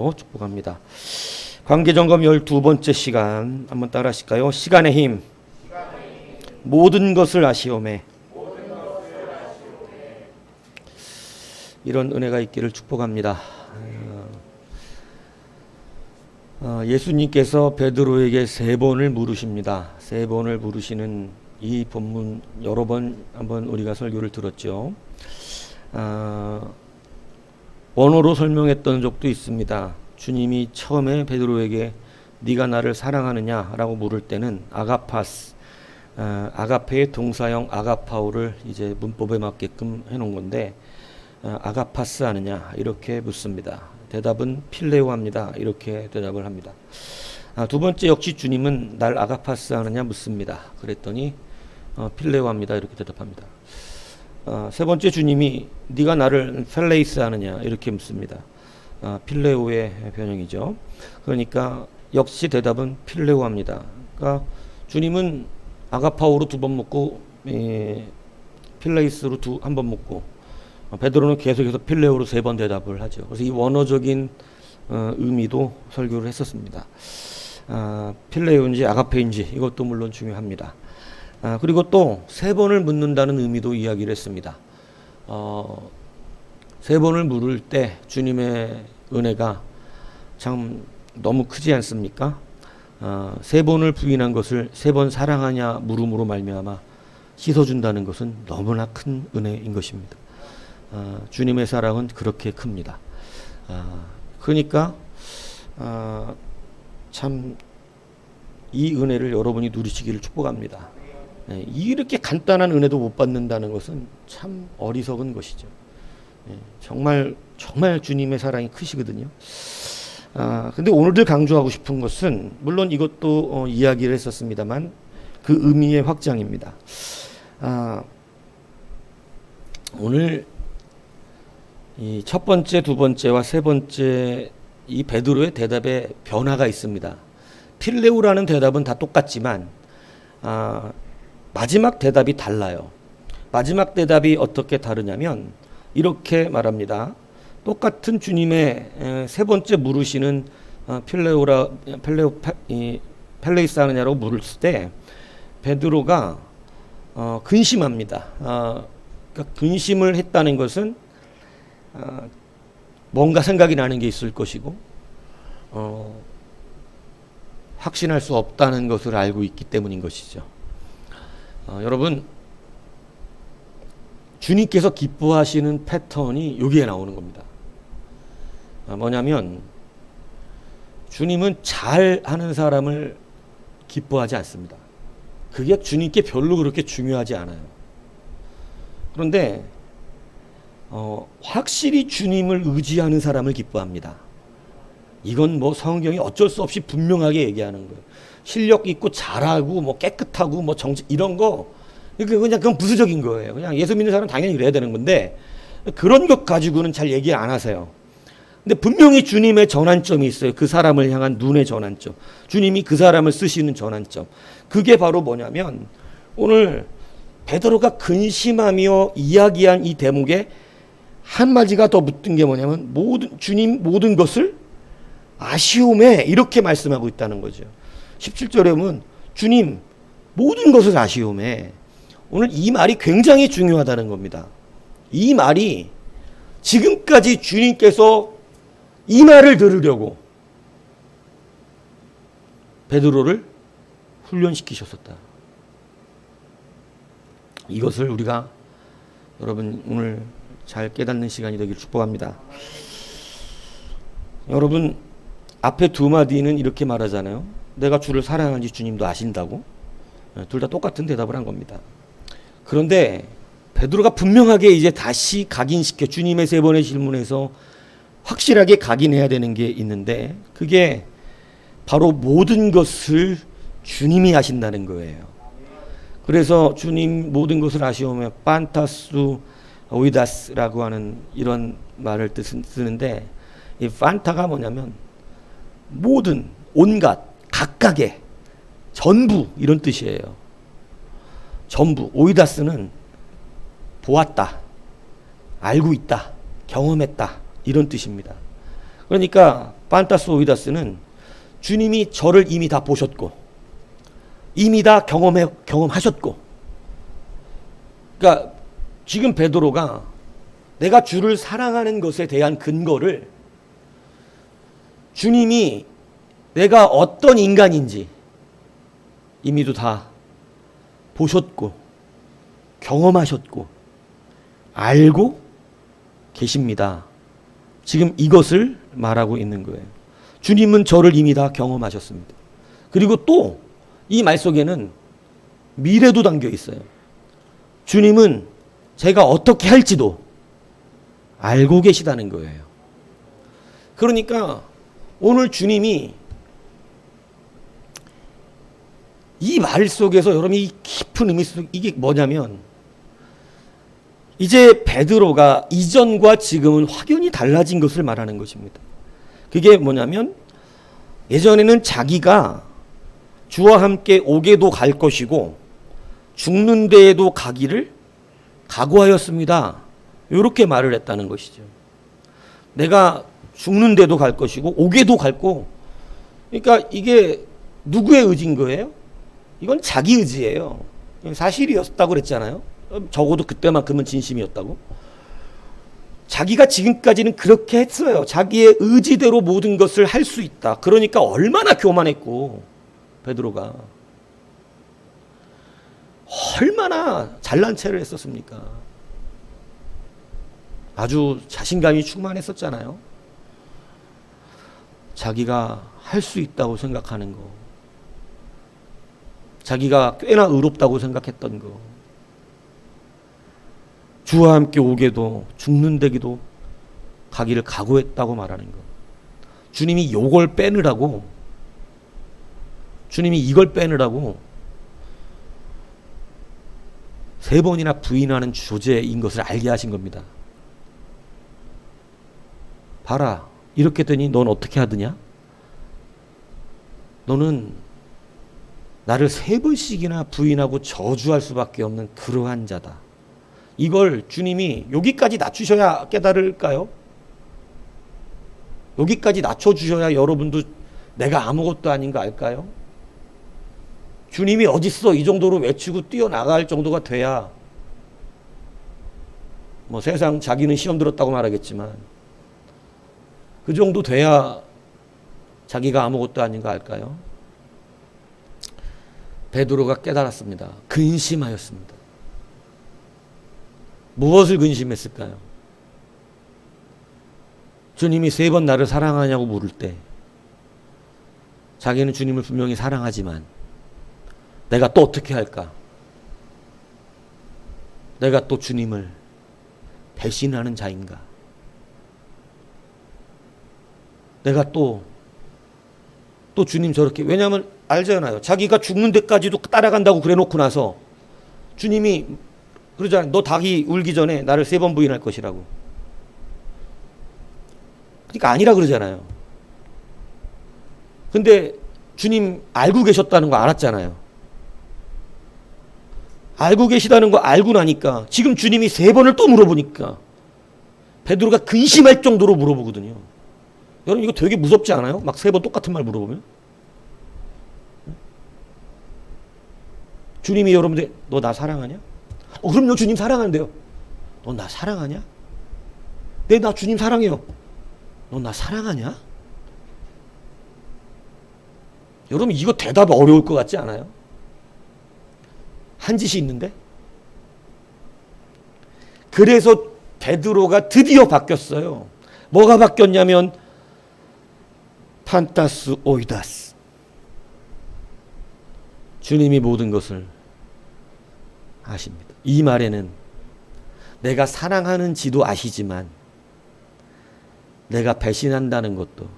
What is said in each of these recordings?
이름으로 축복합니다. 관계점검 12번째 시간 한번 따라 하실까요? 시간의 힘. 모든 것을 아시오매. 이런 은혜가 있기를 축복합니다. 예수님께서 베드로에게 3번을 물으십니다. 3번을 물으시는 이 본문 여러 번 한번 우리가 설교를 들었죠. 원어로 설명했던 적도 있습니다. 주님이 처음에 베드로에게 네가 나를 사랑하느냐라고 물을 때는 아가파스, 아가페의 동사형 아가파오를 이제 문법에 맞게끔 해놓은 건데 아가파스 하느냐 이렇게 묻습니다. 대답은 필레오 합니다. 이렇게 대답을 합니다. 두 번째 역시 주님은 날 아가파스 하느냐 묻습니다. 그랬더니 필레오 합니다. 이렇게 대답합니다. 세 번째 주님이 네가 나를 펠레이스 하느냐 이렇게 묻습니다. 필레오의 변형이죠. 그러니까 역시 대답은 필레오 합니다. 그러니까 주님은 아가파오로 2번 묻고 필레이스로 한 번 묻고 베드로는 계속해서 필레오로 3번 대답을 하죠. 그래서 이 원어적인 의미도 설교를 했었습니다. 필레오인지 아가페인지 이것도 물론 중요합니다. 그리고 또 3번을 묻는다는 의미도 이야기를 했습니다. 3번을 물을 때 주님의 은혜가 참 너무 크지 않습니까? 3번을 부인한 것을 3번 사랑하냐 물음으로 말미암아 씻어준다는 것은 너무나 큰 은혜인 것입니다. 주님의 사랑은 그렇게 큽니다. 그러니까 참 이 은혜를 여러분이 누리시기를 축복합니다. 이렇게 간단한 은혜도 못 받는다는 것은 참 어리석은 것이죠. 정말 주님의 사랑이 크시거든요. 근데 오늘들 강조하고 싶은 것은 물론 이것도 이야기를 했었습니다만 그 의미의 확장입니다. 오늘 이 첫 번째, 두 번째와 세 번째 이 베드로의 대답에 변화가 있습니다. 필레오라는 대답은 다 똑같지만 마지막 대답이 달라요. 마지막 대답이 어떻게 다르냐면 이렇게 말합니다. 똑같은 주님의 세 번째 물으시는 펠레이스 하느냐라고 물었을 때 베드로가 근심합니다. 그러니까 근심을 했다는 것은 뭔가 생각이 나는 게 있을 것이고 확신할 수 없다는 것을 알고 있기 때문인 것이죠. 여러분 주님께서 기뻐하시는 패턴이 여기에 나오는 겁니다. 뭐냐면 주님은 잘하는 사람을 기뻐하지 않습니다. 그게 주님께 별로 그렇게 중요하지 않아요. 그런데 확실히 주님을 의지하는 사람을 기뻐합니다. 이건 뭐 성경이 어쩔 수 없이 분명하게 얘기하는 거예요. 실력 있고 잘하고 뭐 깨끗하고 뭐 정치 이런 거 그건 부수적인 거예요. 그냥 예수 믿는 사람은 당연히 그래야 되는 건데 그런 것 가지고는 잘 얘기 안 하세요. 근데 분명히 주님의 전환점이 있어요. 그 사람을 향한 눈의 전환점. 주님이 그 사람을 쓰시는 전환점. 그게 바로 뭐냐면 오늘 베드로가 근심하며 이야기한 이 대목에 한마디가 더 붙은 게 뭐냐면 주님 모든 것을 아시오매 이렇게 말씀하고 있다는 거죠. 17절에 보면 주님 모든 것을 아시오매. 오늘 이 말이 굉장히 중요하다는 겁니다. 이 말이 지금까지 주님께서 이 말을 들으려고 베드로를 훈련시키셨었다. 이것을 우리가 여러분 오늘 잘 깨닫는 시간이 되길 축복합니다. 여러분 앞에 두 마디는 이렇게 말하잖아요. 내가 주를 사랑하는지 주님도 아신다고. 둘 다 똑같은 대답을 한 겁니다. 그런데 베드로가 분명하게 이제 다시 각인시켜 주님의 3번의 질문에서 확실하게 각인해야 되는 게 있는데 그게 바로 모든 것을 주님이 아신다는 거예요. 그래서 주님 모든 것을 아시오며 판타수 오이다스라고 하는 이런 말을 쓰는데 이 판타가 뭐냐면 모든, 온갖, 각각의, 전부 이런 뜻이에요. 전부. 오이다스는 보았다, 알고 있다, 경험했다 이런 뜻입니다. 그러니까 판타스 오이다스는 주님이 저를 이미 다 보셨고 이미 다 경험하셨고, 그러니까 지금 베드로가 내가 주를 사랑하는 것에 대한 근거를 주님이 내가 어떤 인간인지 이미도 다 보셨고 경험하셨고 알고 계십니다. 지금 이것을 말하고 있는 거예요. 주님은 저를 이미 다 경험하셨습니다. 그리고 또 이 말 속에는 미래도 담겨 있어요. 주님은 제가 어떻게 할지도 알고 계시다는 거예요. 그러니까 오늘 주님이 이 말 속에서 여러분이 깊은 의미 속, 이게 뭐냐면 이제 베드로가 이전과 지금은 확연히 달라진 것을 말하는 것입니다. 그게 뭐냐면 예전에는 자기가 주와 함께 오게도 갈 것이고 죽는 데에도 가기를 각오하였습니다. 이렇게 말을 했다는 것이죠. 내가 죽는 데도 갈 것이고 오게도 갈 거. 그러니까 이게 누구의 의지인 거예요? 이건 자기 의지예요. 사실이었다고 그랬잖아요. 적어도 그때만큼은 진심이었다고. 자기가 지금까지는 그렇게 했어요. 자기의 의지대로 모든 것을 할 수 있다. 그러니까 얼마나 교만했고 베드로가 얼마나 잘난 체를 했었습니까? 아주 자신감이 충만했었잖아요. 자기가 할 수 있다고 생각하는 거, 자기가 꽤나 의롭다고 생각했던 거, 주와 함께 오게도 죽는 데기도 가기를 각오했다고 말하는 거. 주님이 요걸 빼느라고, 주님이 이걸 빼느라고 3번이나 부인하는 주제인 것을 알게 하신 겁니다. 봐라, 이렇게 되니 넌 어떻게 하느냐? 너는 나를 3번씩이나 부인하고 저주할 수밖에 없는 그러한 자다. 이걸 주님이 여기까지 낮추셔야 깨달을까요? 여기까지 낮춰주셔야 여러분도 내가 아무것도 아닌 거 알까요? 주님이 어딨어? 이 정도로 외치고 뛰어나갈 정도가 돼야, 뭐 세상 자기는 시험 들었다고 말하겠지만 그 정도 돼야 자기가 아무것도 아닌 거 알까요? 베드로가 깨달았습니다. 근심하였습니다. 무엇을 근심했을까요? 주님이 3번 나를 사랑하냐고 물을 때 자기는 주님을 분명히 사랑하지만 내가 또 어떻게 할까? 내가 또 주님을 배신하는 자인가? 내가 또 주님 저렇게, 왜냐하면 알잖아요. 자기가 죽는 데까지도 따라간다고 그래 놓고 나서 주님이 그러잖아요. 너 닭이 울기 전에 나를 3번 부인할 것이라고. 그러니까 아니라 그러잖아요. 근데 주님 알고 계셨다는 거 알았잖아요. 알고 계시다는 거 알고 나니까 지금 주님이 3번을 또 물어보니까 베드로가 근심할 정도로 물어보거든요. 여러분 이거 되게 무섭지 않아요? 막 3번 똑같은 말 물어보면. 주님이 여러분들 너 나 사랑하냐? 그럼요, 주님 사랑하는데요. 너 나 사랑하냐? 네, 나 주님 사랑해요. 너 나 사랑하냐? 여러분 이거 대답 어려울 것 같지 않아요? 한 짓이 있는데? 그래서 베드로가 드디어 바뀌었어요. 뭐가 바뀌었냐면 판타스 오이다스. 주님이 모든 것을 아십니다. 이 말에는 내가 사랑하는지도 아시지만 내가 배신한다는 것도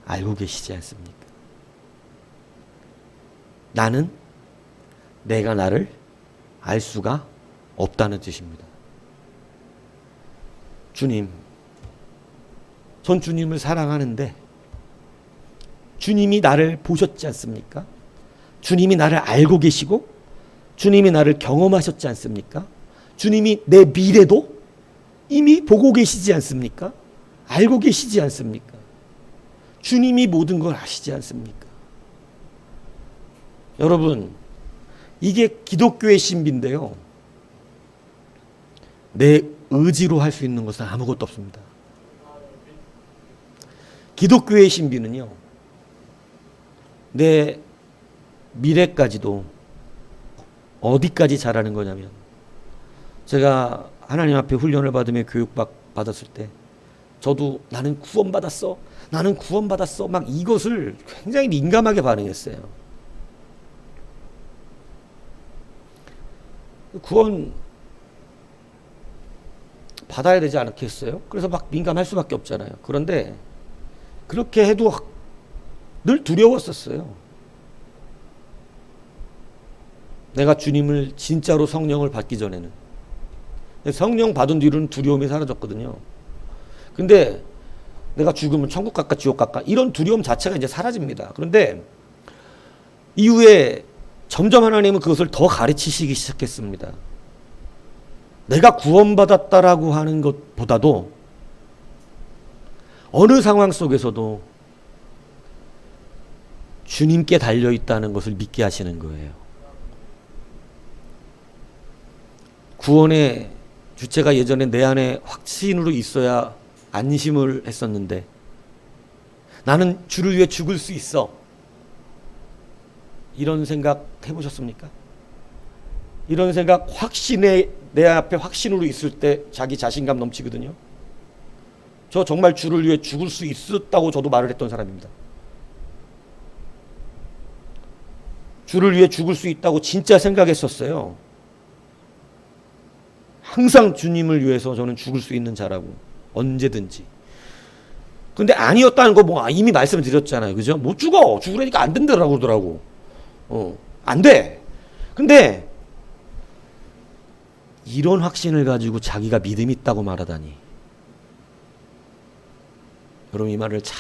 알고 계시지 않습니까? 나는 내가 나를 알 수가 없다는 뜻입니다. 주님, 전 주님을 사랑하는데 주님이 나를 보셨지 않습니까? 주님이 나를 알고 계시고 주님이 나를 경험하셨지 않습니까? 주님이 내 미래도 이미 보고 계시지 않습니까? 알고 계시지 않습니까? 주님이 모든 걸 아시지 않습니까? 여러분, 이게 기독교의 신비인데요. 내 의지로 할 수 있는 것은 아무것도 없습니다. 기독교의 신비는요, 내 미래까지도 어디까지 잘하는 거냐면, 제가 하나님 앞에 훈련을 받으며 받았을 때, 저도 나는 구원받았어. 나는 구원받았어. 막 이것을 굉장히 민감하게 반응했어요. 구원 받아야 되지 않겠어요? 그래서 막 민감할 수밖에 없잖아요. 그런데 그렇게 해도 늘 두려웠었어요. 내가 주님을 진짜로 성령을 받기 전에는. 성령 받은 뒤로는 두려움이 사라졌거든요. 근데 내가 죽으면 천국 갈까 지옥 갈까 이런 두려움 자체가 이제 사라집니다. 그런데 이후에 점점 하나님은 그것을 더 가르치시기 시작했습니다. 내가 구원받았다라고 하는 것보다도 어느 상황 속에서도 주님께 달려있다는 것을 믿게 하시는 거예요. 구원의 주체가 예전에 내 안에 확신으로 있어야 안심을 했었는데, 나는 주를 위해 죽을 수 있어. 이런 생각 해보셨습니까? 이런 생각, 내 앞에 확신으로 있을 때 자기 자신감 넘치거든요. 저 정말 주를 위해 죽을 수 있었다고 저도 말을 했던 사람입니다. 주를 위해 죽을 수 있다고 진짜 생각했었어요. 항상 주님을 위해서 저는 죽을 수 있는 자라고, 언제든지. 근데 아니었다는 거 뭐 이미 말씀드렸잖아요. 그죠? 못 죽어. 죽으라니까 안 된다라고 그러더라고. 안 돼. 근데 이런 확신을 가지고 자기가 믿음이 있다고 말하다니. 여러분, 이 말을 잘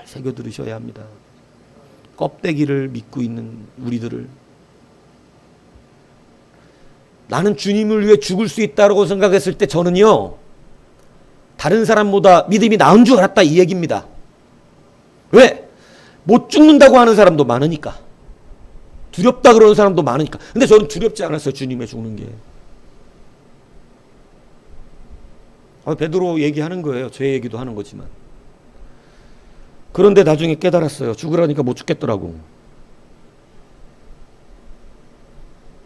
새겨 들으셔야 합니다. 껍데기를 믿고 있는 우리들을, 나는 주님을 위해 죽을 수 있다고 생각했을 때 저는요, 다른 사람보다 믿음이 나은 줄 알았다 이 얘기입니다. 왜? 못 죽는다고 하는 사람도 많으니까. 두렵다 그러는 사람도 많으니까. 근데 저는 두렵지 않았어요. 주님의 죽는 게. 베드로 얘기하는 거예요. 제 얘기도 하는 거지만. 그런데 나중에 깨달았어요. 죽으라니까 못 죽겠더라고.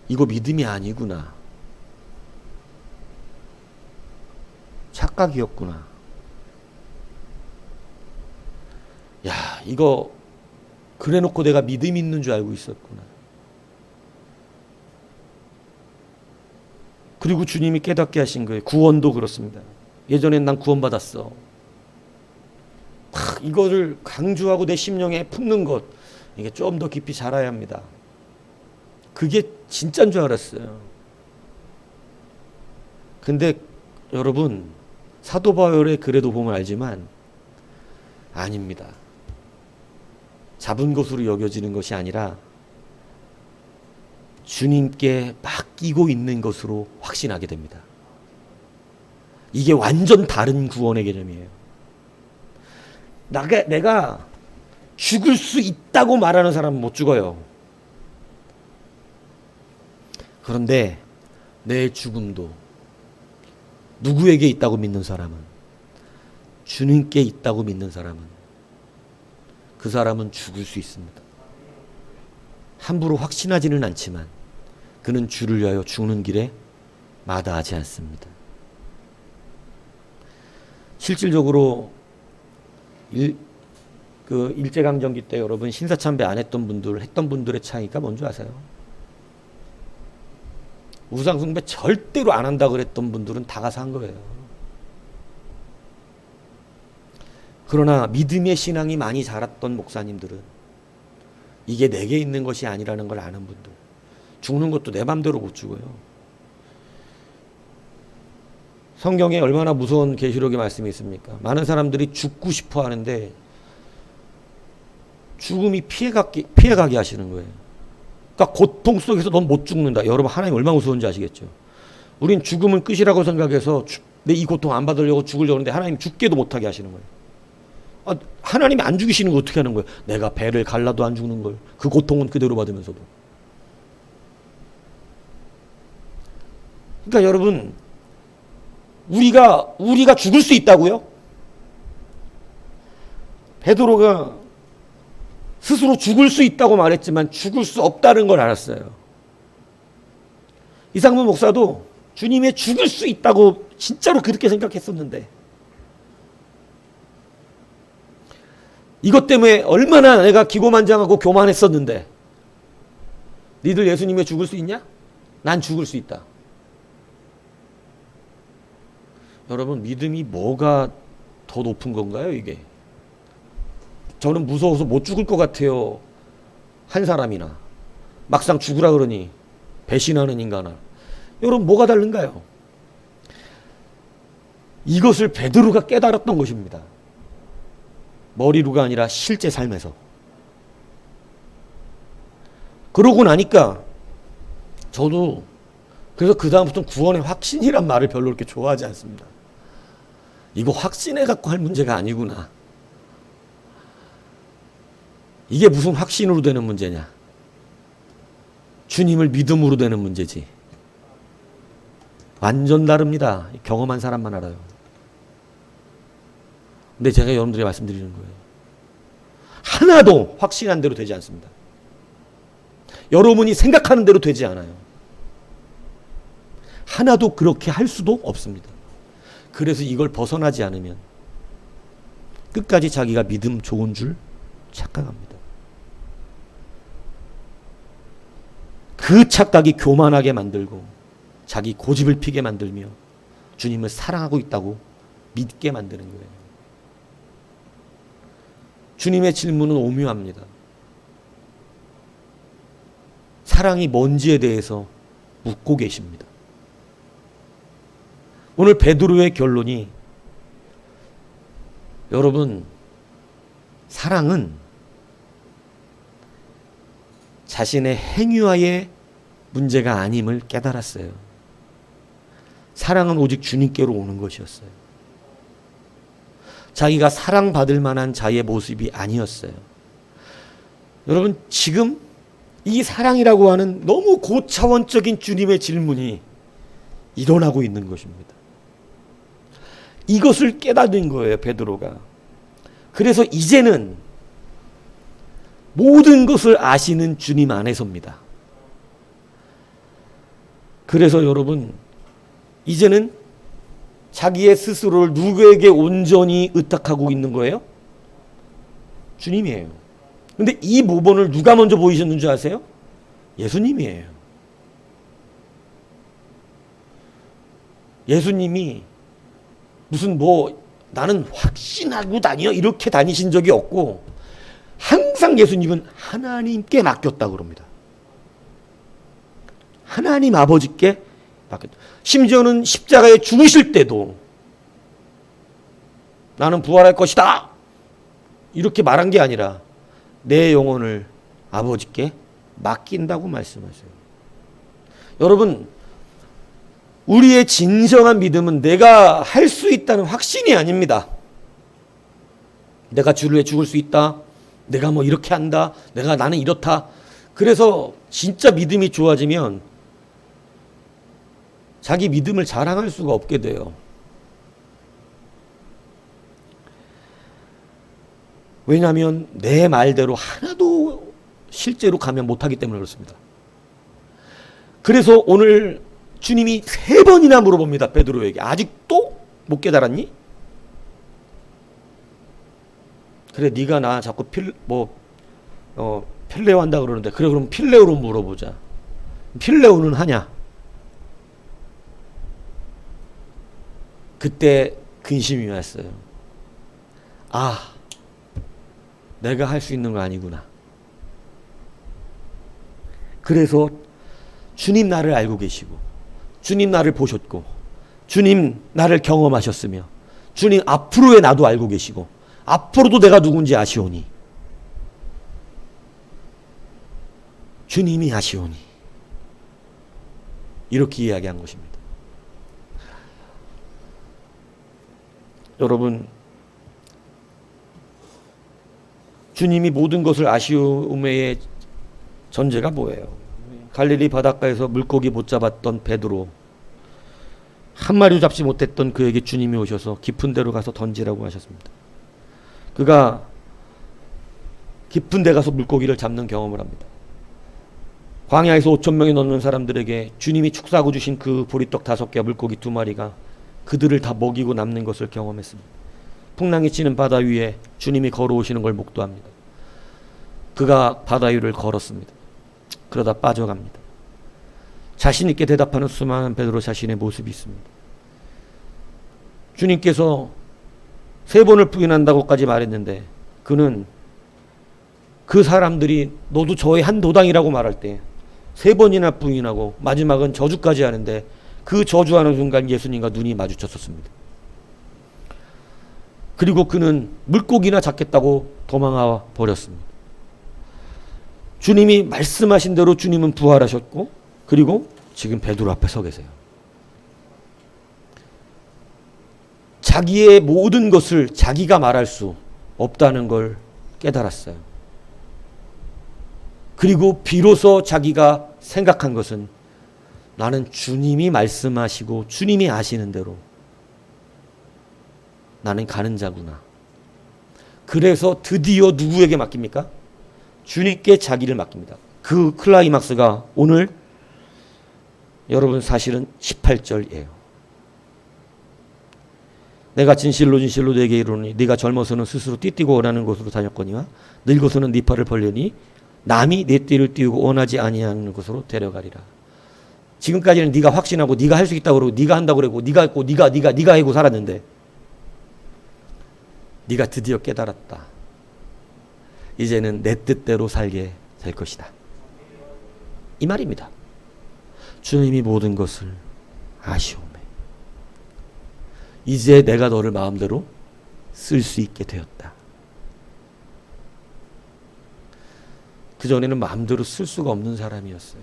이거 믿음이 아니구나. 착각이었구나. 야, 이거 그래 놓고 내가 믿음 있는 줄 알고 있었구나. 그리고 주님이 깨닫게 하신 거예요. 구원도 그렇습니다. 예전엔 난 구원받았어. 이거를 강조하고 내 심령에 품는 것, 이게 좀 더 깊이 자라야 합니다. 그게 진짜인 줄 알았어요. 근데 여러분, 사도 바울의 글에도 보면 알지만 아닙니다. 잡은 것으로 여겨지는 것이 아니라 주님께 맡기고 있는 것으로 확신하게 됩니다. 이게 완전 다른 구원의 개념이에요. 내가 죽을 수 있다고 말하는 사람은 못 죽어요. 그런데 내 죽음도 누구에게 있다고 믿는 사람은, 주님께 있다고 믿는 사람은, 그 사람은 죽을 수 있습니다. 함부로 확신하지는 않지만 그는 주를 위하여 죽는 길에 마다하지 않습니다. 실질적으로 일제강점기 때 여러분 신사참배 안 했던 분들, 했던 분들의 차이가 뭔지 아세요? 우상숭배 절대로 안 한다 그랬던 분들은 다 가서 한 거예요. 그러나 믿음의 신앙이 많이 자랐던 목사님들은 이게 내게 있는 것이 아니라는 걸 아는 분들, 죽는 것도 내 맘대로 못 죽어요. 성경에 얼마나 무서운 계시록의 말씀이 있습니까? 많은 사람들이 죽고 싶어 하는데 죽음이 피해가게 하시는 거예요. 그러니까 고통 속에서 넌 못 죽는다. 여러분, 하나님 얼마나 무서운지 아시겠죠? 우린 죽음은 끝이라고 생각해서 내 이 고통 안 받으려고 죽으려고 하는데 하나님 죽게도 못하게 하시는 거예요. 아, 하나님이 안 죽이시는 거 어떻게 하는 거예요? 내가 배를 갈라도 안 죽는 걸. 그 고통은 그대로 받으면서도. 그러니까 여러분, 우리가 죽을 수 있다고요? 베드로가 스스로 죽을 수 있다고 말했지만 죽을 수 없다는 걸 알았어요. 이상무 목사도 주님의 죽을 수 있다고 진짜로 그렇게 생각했었는데, 이것 때문에 얼마나 내가 기고만장하고 교만했었는데, 니들 예수님의 죽을 수 있냐? 난 죽을 수 있다. 여러분, 믿음이 뭐가 더 높은 건가요, 이게? 저는 무서워서 못 죽을 것 같아요. 한 사람이나. 막상 죽으라 그러니 배신하는 인간아. 여러분, 뭐가 다른가요? 이것을 베드로가 깨달았던 것입니다. 머리로가 아니라 실제 삶에서. 그러고 나니까 저도 그래서 그 다음부터는 구원의 확신이란 말을 별로 그렇게 좋아하지 않습니다. 이거 확신해 갖고 할 문제가 아니구나. 이게 무슨 확신으로 되는 문제냐? 주님을 믿음으로 되는 문제지. 완전 다릅니다. 경험한 사람만 알아요. 근데 제가 여러분들에게 말씀드리는 거예요. 하나도 확신한 대로 되지 않습니다. 여러분이 생각하는 대로 되지 않아요. 하나도 그렇게 할 수도 없습니다. 그래서 이걸 벗어나지 않으면 끝까지 자기가 믿음 좋은 줄 착각합니다. 그 착각이 교만하게 만들고 자기 고집을 피게 만들며 주님을 사랑하고 있다고 믿게 만드는 거예요. 주님의 질문은 오묘합니다. 사랑이 뭔지에 대해서 묻고 계십니다. 오늘 베드로의 결론이, 여러분, 사랑은 자신의 행위와의 문제가 아님을 깨달았어요. 사랑은 오직 주님께로 오는 것이었어요. 자기가 사랑받을 만한 자의 모습이 아니었어요. 여러분, 지금 이 사랑이라고 하는 너무 고차원적인 주님의 질문이 일어나고 있는 것입니다. 이것을 깨닫는 거예요, 베드로가. 그래서 이제는 모든 것을 아시는 주님 안에서입니다. 그래서 여러분, 이제는 자기의 스스로를 누구에게 온전히 의탁하고 있는 거예요? 주님이에요. 근데 이 모범을 누가 먼저 보이셨는 줄 아세요? 예수님이에요. 예수님이 무슨 나는 확신하고 다녀 이렇게 다니신 적이 없고, 항상 예수님은 하나님께 맡겼다 그럽니다. 하나님 아버지께 맡겼다. 심지어는 십자가에 죽으실 때도 나는 부활할 것이다 이렇게 말한 게 아니라 내 영혼을 아버지께 맡긴다고 말씀하세요. 여러분, 우리의 진정한 믿음은 내가 할 수 있다는 확신이 아닙니다. 내가 주를 위해 죽을 수 있다. 내가 이렇게 한다. 나는 이렇다. 그래서 진짜 믿음이 좋아지면 자기 믿음을 자랑할 수가 없게 돼요. 왜냐하면 내 말대로 하나도 실제로 가면 못하기 때문에 그렇습니다. 그래서 오늘 주님이 3번이나 물어봅니다. 베드로에게. 아직도 못 깨달았니? 그래, 네가 나 자꾸 필레오 한다 그러는데, 그래, 그럼 필레오로 물어보자. 필레오는 하냐? 그때 근심이 왔어요. 아, 내가 할 수 있는 거 아니구나. 그래서 주님 나를 알고 계시고, 주님 나를 보셨고, 주님 나를 경험하셨으며, 주님 앞으로의 나도 알고 계시고, 앞으로도 내가 누군지 아시오니, 주님이 아시오니, 이렇게 이야기한 것입니다. 여러분, 주님이 모든 것을 아쉬움의 전제가 뭐예요? 갈릴리 바닷가에서 물고기 못 잡았던 베드로, 한 마리도 잡지 못했던 그에게 주님이 오셔서 깊은 데로 가서 던지라고 하셨습니다. 그가 깊은 데 가서 물고기를 잡는 경험을 합니다. 광야에서 5천 명이 넘는 사람들에게 주님이 축사하고 주신 그 보리떡 5개와 물고기 2마리가 그들을 다 먹이고 남는 것을 경험했습니다. 풍랑이 치는 바다 위에 주님이 걸어오시는 걸 목도합니다. 그가 바다 위를 걸었습니다. 그러다 빠져갑니다. 자신 있게 대답하는 수많은 베드로 자신의 모습이 있습니다. 주님께서 3번을 부인한다고까지 말했는데 그는 그 사람들이 너도 저의 한 도당이라고 말할 때 3번이나 부인하고 마지막은 저주까지 하는데 그 저주하는 순간 예수님과 눈이 마주쳤었습니다. 그리고 그는 물고기나 잡겠다고 도망와 버렸습니다. 주님이 말씀하신 대로 주님은 부활하셨고 그리고 지금 베드로 앞에 서 계세요. 자기의 모든 것을 자기가 말할 수 없다는 걸 깨달았어요. 그리고 비로소 자기가 생각한 것은 나는 주님이 말씀하시고 주님이 아시는 대로 나는 가는 자구나. 그래서 드디어 누구에게 맡깁니까? 주님께 자기를 맡깁니다. 그 클라이막스가 오늘 여러분 사실은 18절이에요. 내가 진실로 진실로 네게 이르노니 네가 젊어서는 스스로 띠띠고 원하는 곳으로 다녔거니와 늙어서는 네 팔을 벌려니 남이 네 띠를 띄우고 원하지 아니하는 곳으로 데려가리라. 지금까지는 네가 확신하고 네가 할 수 있다고 그러고 네가 한다고 그러고 네가 했고 네가 하고 살았는데 네가 드디어 깨달았다. 이제는 내 뜻대로 살게 될 것이다. 이 말입니다. 주님이 모든 것을 아시오매. 이제 내가 너를 마음대로 쓸 수 있게 되었다. 그전에는 마음대로 쓸 수가 없는 사람이었어요.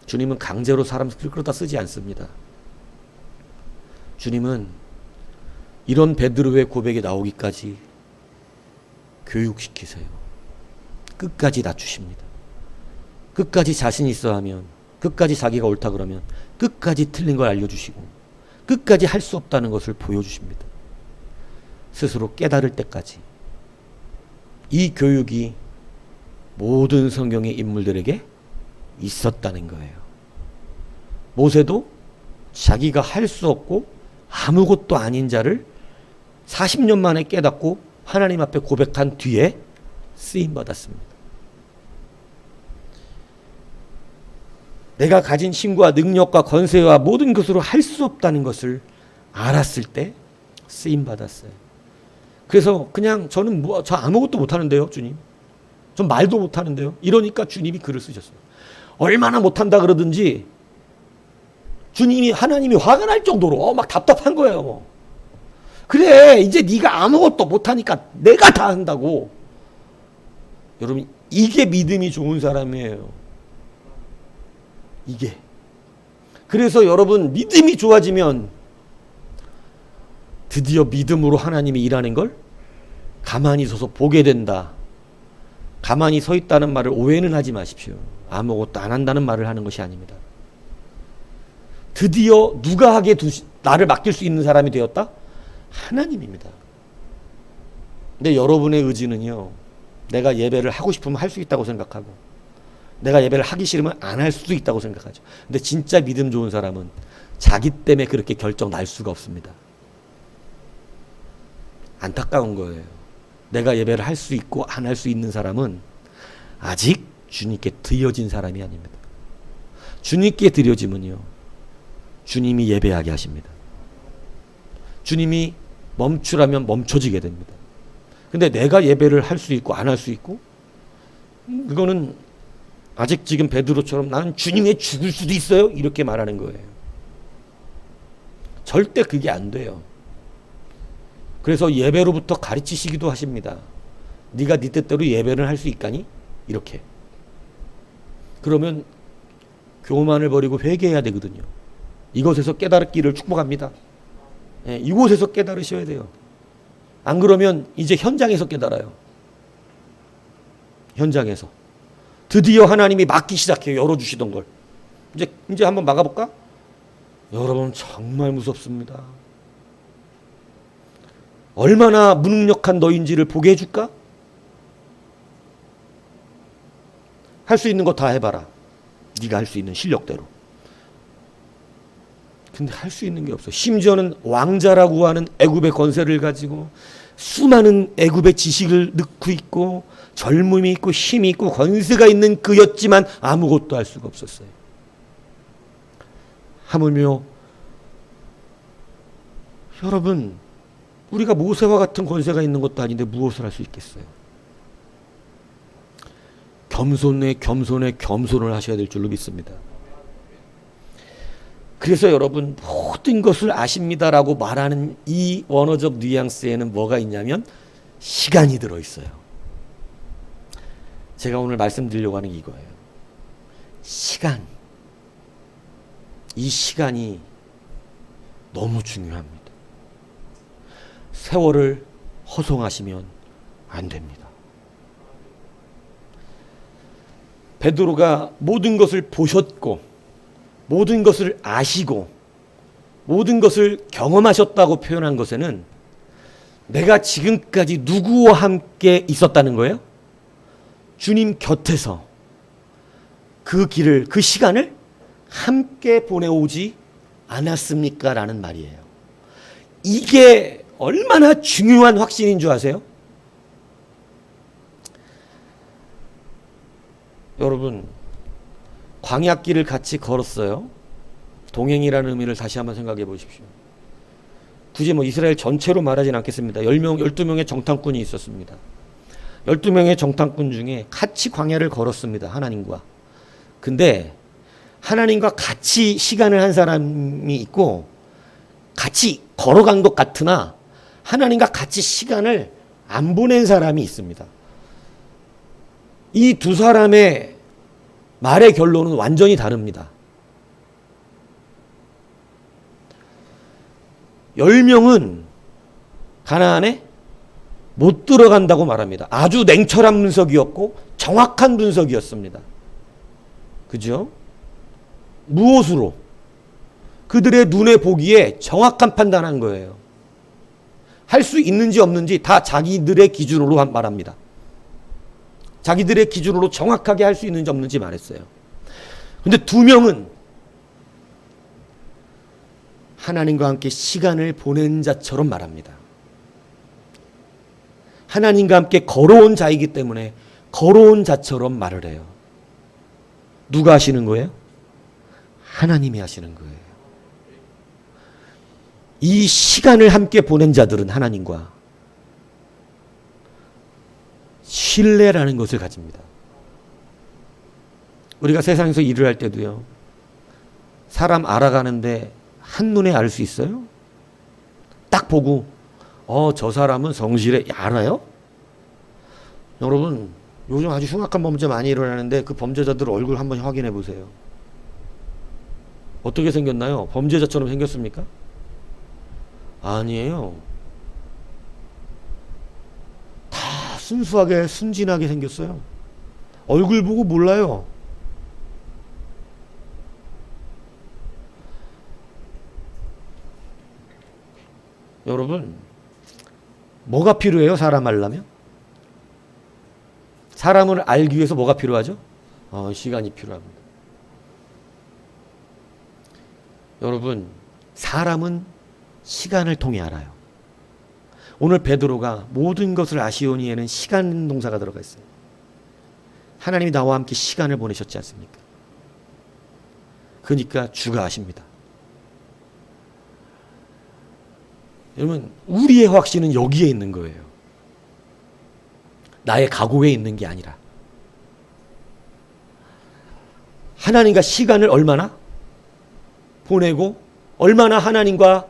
주님은 강제로 사람 끌어다 쓰지 않습니다. 주님은 이런 베드로의 고백이 나오기까지 교육시키세요. 끝까지 낮추십니다. 끝까지 자신 있어 하면, 끝까지 자기가 옳다 그러면 끝까지 틀린 걸 알려주시고 끝까지 할 수 없다는 것을 보여주십니다. 스스로 깨달을 때까지. 이 교육이 모든 성경의 인물들에게 있었다는 거예요. 모세도 자기가 할 수 없고 아무것도 아닌 자를 40년 만에 깨닫고 하나님 앞에 고백한 뒤에 쓰임받았습니다. 내가 가진 힘과 능력과 권세와 모든 것으로 할 수 없다는 것을 알았을 때 쓰임받았어요. 그래서 그냥 저는 저 아무것도 못하는데요, 주님. 전 말도 못하는데요. 이러니까 주님이 글을 쓰셨어요. 얼마나 못한다 그러든지 주님이 하나님이 화가 날 정도로 막 답답한 거예요. 그래 이제 네가 아무것도 못하니까 내가 다 한다고. 여러분 이게 믿음이 좋은 사람이에요. 이게. 그래서 여러분 믿음이 좋아지면 드디어 믿음으로 하나님이 일하는 걸 가만히 서서 보게 된다. 가만히 서 있다는 말을 오해는 하지 마십시오. 아무것도 안 한다는 말을 하는 것이 아닙니다. 드디어 누가 나를 맡길 수 있는 사람이 되었다? 하나님입니다. 근데 여러분의 의지는요, 내가 예배를 하고 싶으면 할 수 있다고 생각하고 내가 예배를 하기 싫으면 안 할 수도 있다고 생각하죠. 근데 진짜 믿음 좋은 사람은 자기 때문에 그렇게 결정 날 수가 없습니다. 안타까운 거예요. 내가 예배를 할 수 있고 안 할 수 있는 사람은 아직 주님께 드려진 사람이 아닙니다. 주님께 드려지면요, 주님이 예배하게 하십니다. 주님이 멈추라면 멈춰지게 됩니다. 근데 내가 예배를 할 수 있고 안 할 수 있고, 그거는 아직 지금 베드로처럼 나는 주님의 죽을 수도 있어요 이렇게 말하는 거예요. 절대 그게 안 돼요. 그래서 예배로부터 가르치시기도 하십니다. 네가 네 뜻대로 예배를 할 수 있가니? 이렇게. 그러면 교만을 버리고 회개해야 되거든요. 이것에서 깨달기를 축복합니다. 예, 이곳에서 깨달으셔야 돼요. 안 그러면 이제 현장에서 깨달아요. 현장에서. 드디어 하나님이 막기 시작해요. 열어주시던 걸. 이제 한번 막아볼까? 여러분, 정말 무섭습니다. 얼마나 무능력한 너인지를 보게 해줄까? 할 수 있는 거 다 해봐라. 네가 할 수 있는 실력대로. 근데 할 수 있는 게 없어. 심지어는 왕자라고 하는 애굽의 권세를 가지고 수많은 애굽의 지식을 넣고 있고 젊음이 있고 힘이 있고 권세가 있는 그였지만 아무것도 할 수가 없었어요. 하물며 여러분, 우리가 모세와 같은 권세가 있는 것도 아닌데 무엇을 할 수 있겠어요? 겸손에 겸손을 하셔야 될 줄로 믿습니다. 그래서 여러분, 모든 것을 아십니다라고 말하는 이 원어적 뉘앙스에는 뭐가 있냐면 시간이 들어있어요. 제가 오늘 말씀드리려고 하는 게 이거예요. 시간. 이 시간이 너무 중요합니다. 세월을 허송하시면 안 됩니다. 베드로가 모든 것을 보셨고 모든 것을 아시고 모든 것을 경험하셨다고 표현한 것에는 내가 지금까지 누구와 함께 있었다는 거예요? 주님 곁에서 그 길을, 그 시간을 함께 보내오지 않았습니까? 라는 말이에요. 이게 얼마나 중요한 확신인 줄 아세요? 여러분, 광야길을 같이 걸었어요. 동행이라는 의미를 다시 한번 생각해 보십시오. 굳이 이스라엘 전체로 말하진 않겠습니다. 12명의 정탐꾼이 있었습니다. 12명의 정탐꾼 중에 같이 광야를 걸었습니다. 하나님과. 근데 하나님과 같이 시간을 한 사람이 있고 같이 걸어간 것 같으나 하나님과 같이 시간을 안 보낸 사람이 있습니다. 이 두 사람의 말의 결론은 완전히 다릅니다. 10명은 가나안에 못 들어간다고 말합니다. 아주 냉철한 분석이었고 정확한 분석이었습니다. 그죠? 무엇으로? 그들의 눈에 보기에 정확한 판단한 거예요. 할 수 있는지 없는지 다 자기들의 기준으로 말합니다. 자기들의 기준으로 정확하게 할 수 있는지 없는지 말했어요. 근데 2명은 하나님과 함께 시간을 보낸 자처럼 말합니다. 하나님과 함께 걸어온 자이기 때문에 걸어온 자처럼 말을 해요. 누가 하시는 거예요? 하나님이 하시는 거예요. 이 시간을 함께 보낸 자들은 하나님과 신뢰라는 것을 가집니다. 우리가 세상에서 일을 할 때도요, 사람 알아가는데 한눈에 알 수 있어요? 딱 보고 저 사람은 성실해. 알아요? 여러분, 요즘 아주 흉악한 범죄 많이 일어나는데 그 범죄자들 얼굴 한번 확인해 보세요. 어떻게 생겼나요? 범죄자처럼 생겼습니까? 아니에요. 다 순수하게 순진하게 생겼어요. 얼굴 보고 몰라요. 여러분, 뭐가 필요해요? 사람 알려면? 사람을 알기 위해서 뭐가 필요하죠? 시간이 필요합니다. 여러분, 사람은 시간을 통해 알아요. 오늘 베드로가 모든 것을 아시오니에는 시간 동사가 들어가 있어요. 하나님이 나와 함께 시간을 보내셨지 않습니까? 그러니까 주가 아십니다. 여러분, 우리의 확신은 여기에 있는 거예요. 나의 각오에 있는 게 아니라 하나님과 시간을 얼마나 보내고 얼마나 하나님과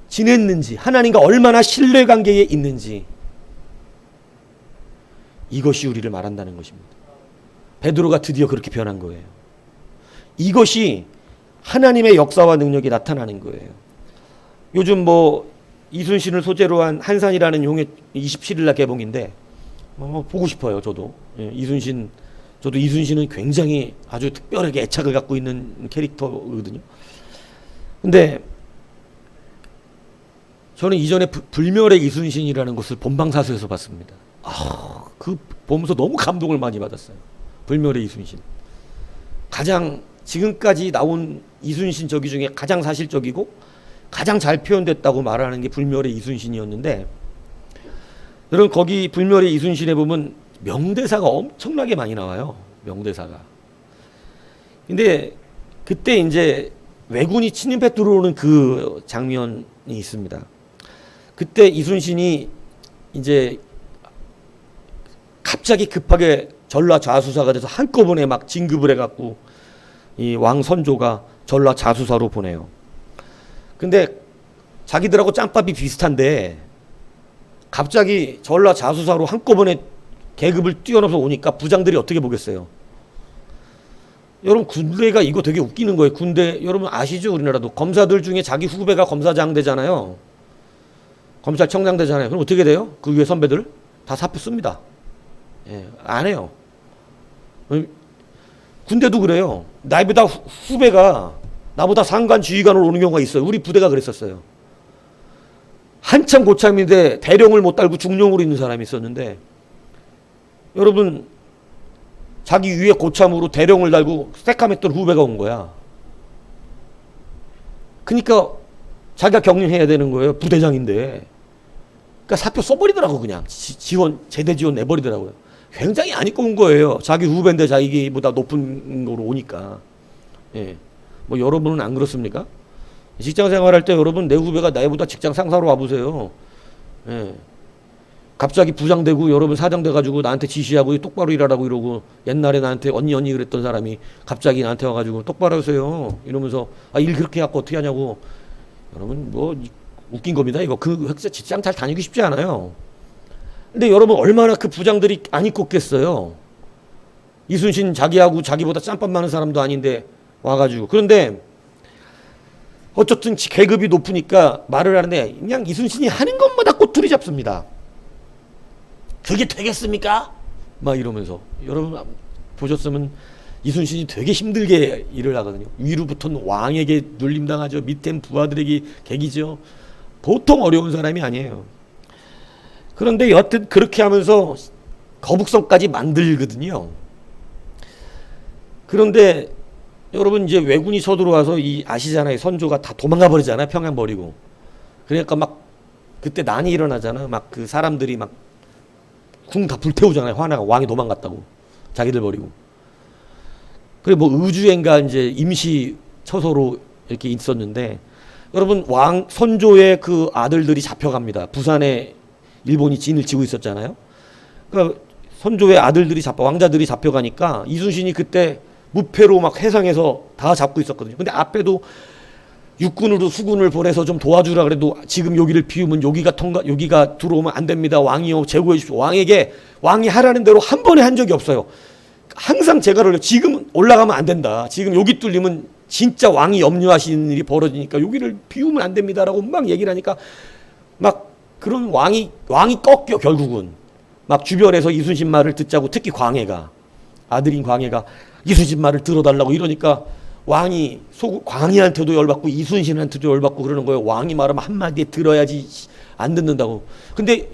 지냈는지, 하나님과 얼마나 신뢰관계에 있는지, 이것이 우리를 말한다는 것입니다. 베드로가 드디어 그렇게 변한 거예요. 이것이 하나님의 역사와 능력이 나타나는 거예요. 요즘 뭐 이순신을 소재로 한 한산이라는 용의 27일 날 개봉인데 보고 싶어요. 저도. 예, 저도 이순신은 굉장히 아주 특별하게 애착을 갖고 있는 캐릭터거든요. 근데 저는 이전에 불멸의 이순신이라는 것을 본방사수에서 봤습니다. 그 보면서 너무 감동을 많이 받았어요. 불멸의 이순신. 가장 지금까지 나온 이순신 저기 중에 가장 사실적이고 가장 잘 표현됐다고 말하는 게 불멸의 이순신이었는데, 여러분 거기 불멸의 이순신에 보면 명대사가 엄청나게 많이 나와요. 명대사가. 근데 그때 이제 왜군이 침입해 들어오는 그 장면이 있습니다. 그때 이순신이 이제 갑자기 급하게 전라 자수사가 돼서 한꺼번에 막 진급을 해갖고 이 왕 선조가 전라 자수사로 보내요. 근데 자기들하고 짬밥이 비슷한데 갑자기 전라 자수사로 한꺼번에 계급을 뛰어넘어서 오니까 부장들이 어떻게 보겠어요? 여러분 군대가 이거 되게 웃기는 거예요. 군대 여러분 아시죠? 우리나라도 검사들 중에 자기 후배가 검사장 되잖아요. 검찰청장 되잖아요. 그럼 어떻게 돼요? 그 위에 선배들 다 사표 씁니다. 예, 안 해요. 군대도 그래요. 나보다 후배가 나보다 상관 지휘관으로 오는 경우가 있어요. 우리 부대가 그랬었어요. 한참 고참인데 대령을 못 달고 중령으로 있는 사람이 있었는데, 여러분 자기 위에 고참으로 대령을 달고 새까맸던 후배가 온 거야. 그러니까 자기가 격림해야 되는 거예요. 부대장인데. 그러니까 사표 써버리더라고. 그냥 지원 제대 지원 내버리더라고요. 굉장히 안 입고 온 거예요. 자기 후배인데 자기보다 높은 거로 오니까. 예. 뭐 여러분은 안 그렇습니까? 직장 생활할 때 여러분 내 후배가 나이보다 직장 상사로 와보세요. 예. 갑자기 부장 되고 여러분 사장 돼가지고 나한테 지시하고 똑바로 일하라고 이러고, 옛날에 나한테 언니 그랬던 사람이 갑자기 나한테 와가지고 똑바로 하세요 이러면서 일 그렇게 해갖고 어떻게 하냐고. 여러분 뭐 웃긴 겁니다. 이거 그 직장 잘 다니기 쉽지 않아요. 근데 여러분 얼마나 그 부장들이 안 입고,겠어요. 이순신 자기하고 자기보다 짬밥 많은 사람도 아닌데 와가지고. 그런데 어쨌든 계급이 높으니까 말을 하는데 그냥 이순신이 하는 것마다 꼬투리 잡습니다. 그게 되겠습니까? 막 이러면서. 여러분 보셨으면 이순신이 되게 힘들게 일을 하거든요. 위로부터는 왕에게 눌림당하죠. 밑엔 부하들에게 계기죠. 보통 어려운 사람이 아니에요. 그런데 여하튼 그렇게 하면서 거북선까지 만들거든요. 그런데 여러분 이제 왜군이 쳐들어와서 이 아시잖아요. 선조가 다 도망가 버리잖아요. 평양 버리고. 그러니까 막 그때 난이 일어나잖아. 막 그 사람들이 막 궁 다 불태우잖아요. 화나가 왕이 도망갔다고. 자기들 버리고. 그래 뭐 의주엔가 이제 임시 처소로 이렇게 있었는데, 여러분 선조의 그 아들들이 잡혀갑니다. 부산에 일본이 진을 치고 있었잖아요. 그러니까 선조의 아들들이 왕자들이 잡혀가니까 이순신이 그때 무패로 막 해상에서 다 잡고 있었거든요. 근데 앞에도 육군으로 수군을 보내서 좀 도와주라 그래도 지금 여기를 비우면 여기가 들어오면 안 됩니다. 왕이요 제고해 주십시오. 왕이 하라는 대로 한 번에 한 적이 없어요. 항상 제가를 지금 올라가면 안 된다. 지금 여기 뚫리면 진짜 왕이 염려하시는 일이 벌어지니까 여기를 비우면 안 됩니다라고 막 얘기를 하니까 막 그런 왕이 꺾여. 결국은 막 주변에서 이순신 말을 듣자고, 특히 아들인 광해가 이순신 말을 들어달라고 이러니까 광희한테도 열받고 이순신한테도 열받고 그러는 거예요. 왕이 말하면 한마디에 들어야지 안 듣는다고. 근데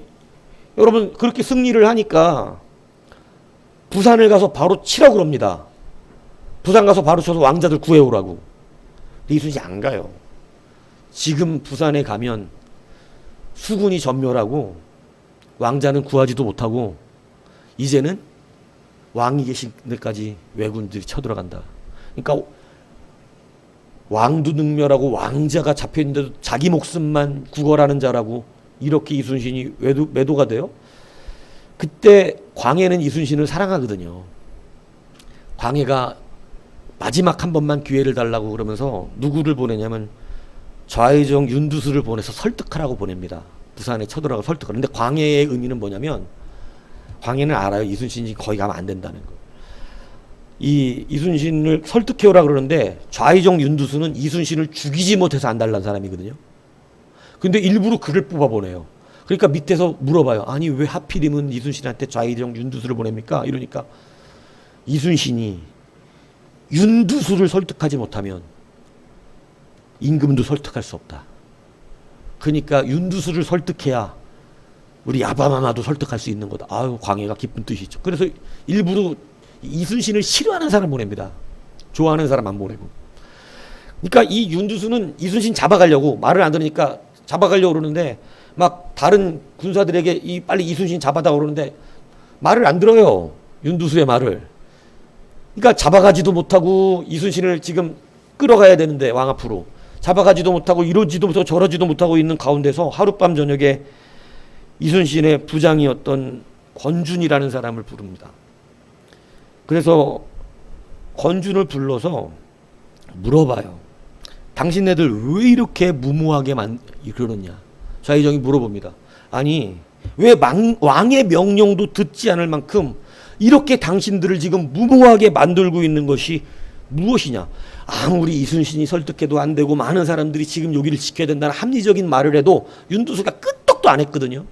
여러분 그렇게 승리를 하니까 부산을 가서 바로 치라고 그럽니다. 부산 가서 바로 쳐서 왕자들 구해오라고. 근데 이순신이 안 가요. 지금 부산에 가면 수군이 전멸하고 왕자는 구하지도 못하고 이제는 왕이 계신 데까지 왜군들이 쳐들어간다. 그러니까 왕도 능멸하고 왕자가 잡혀있는데도 자기 목숨만 구걸하는 자라고, 이렇게 이순신이 매도가 돼요. 그때 광해는 이순신을 사랑하거든요. 광해가 마지막 한 번만 기회를 달라고 그러면서 누구를 보내냐면 좌의정 윤두수를 보내서 설득하라고 보냅니다. 부산에 쳐들어가고 설득을. 근데 광해의 의미는 뭐냐면, 광해는 알아요. 이순신이 거기 가면 안 된다는 거. 이 이순신을 설득해오라 그러는데 좌의정 윤두수는 이순신을 죽이지 못해서 안달난 사람이거든요. 근데 일부러 그를 뽑아보내요. 그러니까 밑에서 물어봐요. 아니 왜 하필이면 이순신한테 좌의정 윤두수를 보냅니까? 이러니까 이순신이 윤두수를 설득하지 못하면 임금도 설득할 수 없다. 그러니까 윤두수를 설득해야 우리 야바마마도 설득할 수 있는 거다. 아유, 광해가 기쁜 뜻이죠. 그래서 일부러 이순신을 싫어하는 사람 보냅니다. 좋아하는 사람 안 보내고. 그러니까 이 윤두수는 이순신 잡아가려고 말을 안 들으니까 잡아가려고 그러는데 막 다른 군사들에게 빨리 이순신 잡아다 그러는데 말을 안 들어요. 윤두수의 말을. 그러니까 잡아가지도 못하고 이순신을 지금 끌어가야 되는데 왕 앞으로 잡아가지도 못하고 이러지도 못하고 저러지도 못하고 있는 가운데서 하룻밤 저녁에 이순신의 부장이었던 권준이라는 사람을 부릅니다. 그래서 권준을 불러서 물어봐요. 당신네들 왜 이렇게 무모하게 그러느냐. 좌의정이 물어봅니다. 아니 왜 왕의 명령도 듣지 않을 만큼 이렇게 당신들을 지금 무모하게 만들고 있는 것이 무엇이냐. 아무리 이순신이 설득해도 안 되고 많은 사람들이 지금 여기를 지켜야 된다는 합리적인 말을 해도 윤두수가 끄떡도 안 했거든요.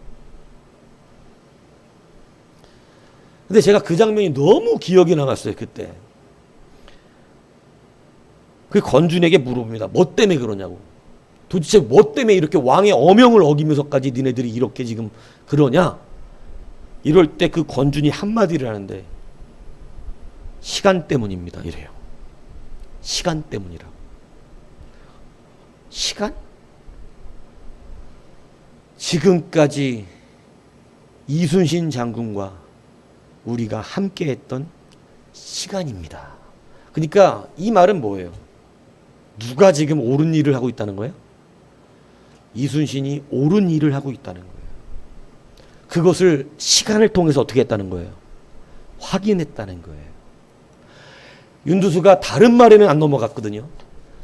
근데 제가 그 장면이 너무 기억이 남았어요. 그때 그 권준에게 물어봅니다. 뭐 때문에 그러냐고. 도대체 뭐 때문에 이렇게 왕의 어명을 어기면서까지 니네들이 이렇게 지금 그러냐. 이럴 때 그 권준이 한마디를 하는데 시간 때문입니다. 이래요. 시간 때문이라고. 시간? 지금까지 이순신 장군과 우리가 함께 했던 시간입니다. 그러니까 이 말은 뭐예요? 누가 지금 옳은 일을 하고 있다는 거예요? 이순신이 옳은 일을 하고 있다는 거예요. 그것을 시간을 통해서 어떻게 했다는 거예요? 확인했다는 거예요. 윤두수가 다른 말에는 안 넘어갔거든요.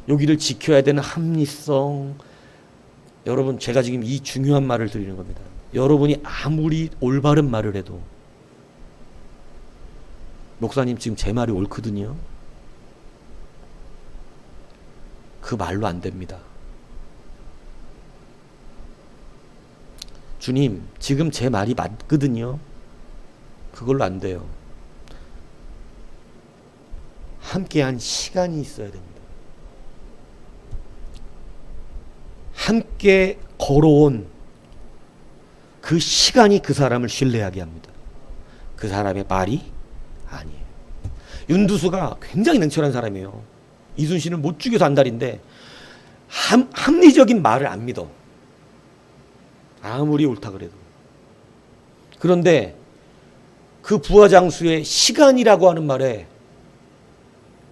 여기를 지켜야 되는 합리성. 여러분, 제가 지금 이 중요한 말을 드리는 겁니다. 여러분이 아무리 올바른 말을 해도 목사님 지금 제 말이 옳거든요. 그 말로 안 됩니다. 주님, 지금 제 말이 맞거든요. 그걸로 안 돼요. 함께한 시간이 있어야 됩니다. 함께 걸어온 그 시간이 그 사람을 신뢰하게 합니다. 그 사람의 말이 아니에요. 윤두수가 굉장히 냉철한 사람이에요. 이순신을 못 죽여서 안달인데 합리적인 말을 안 믿어. 아무리 옳다 그래도. 그런데 그 부하장수의 시간이라고 하는 말에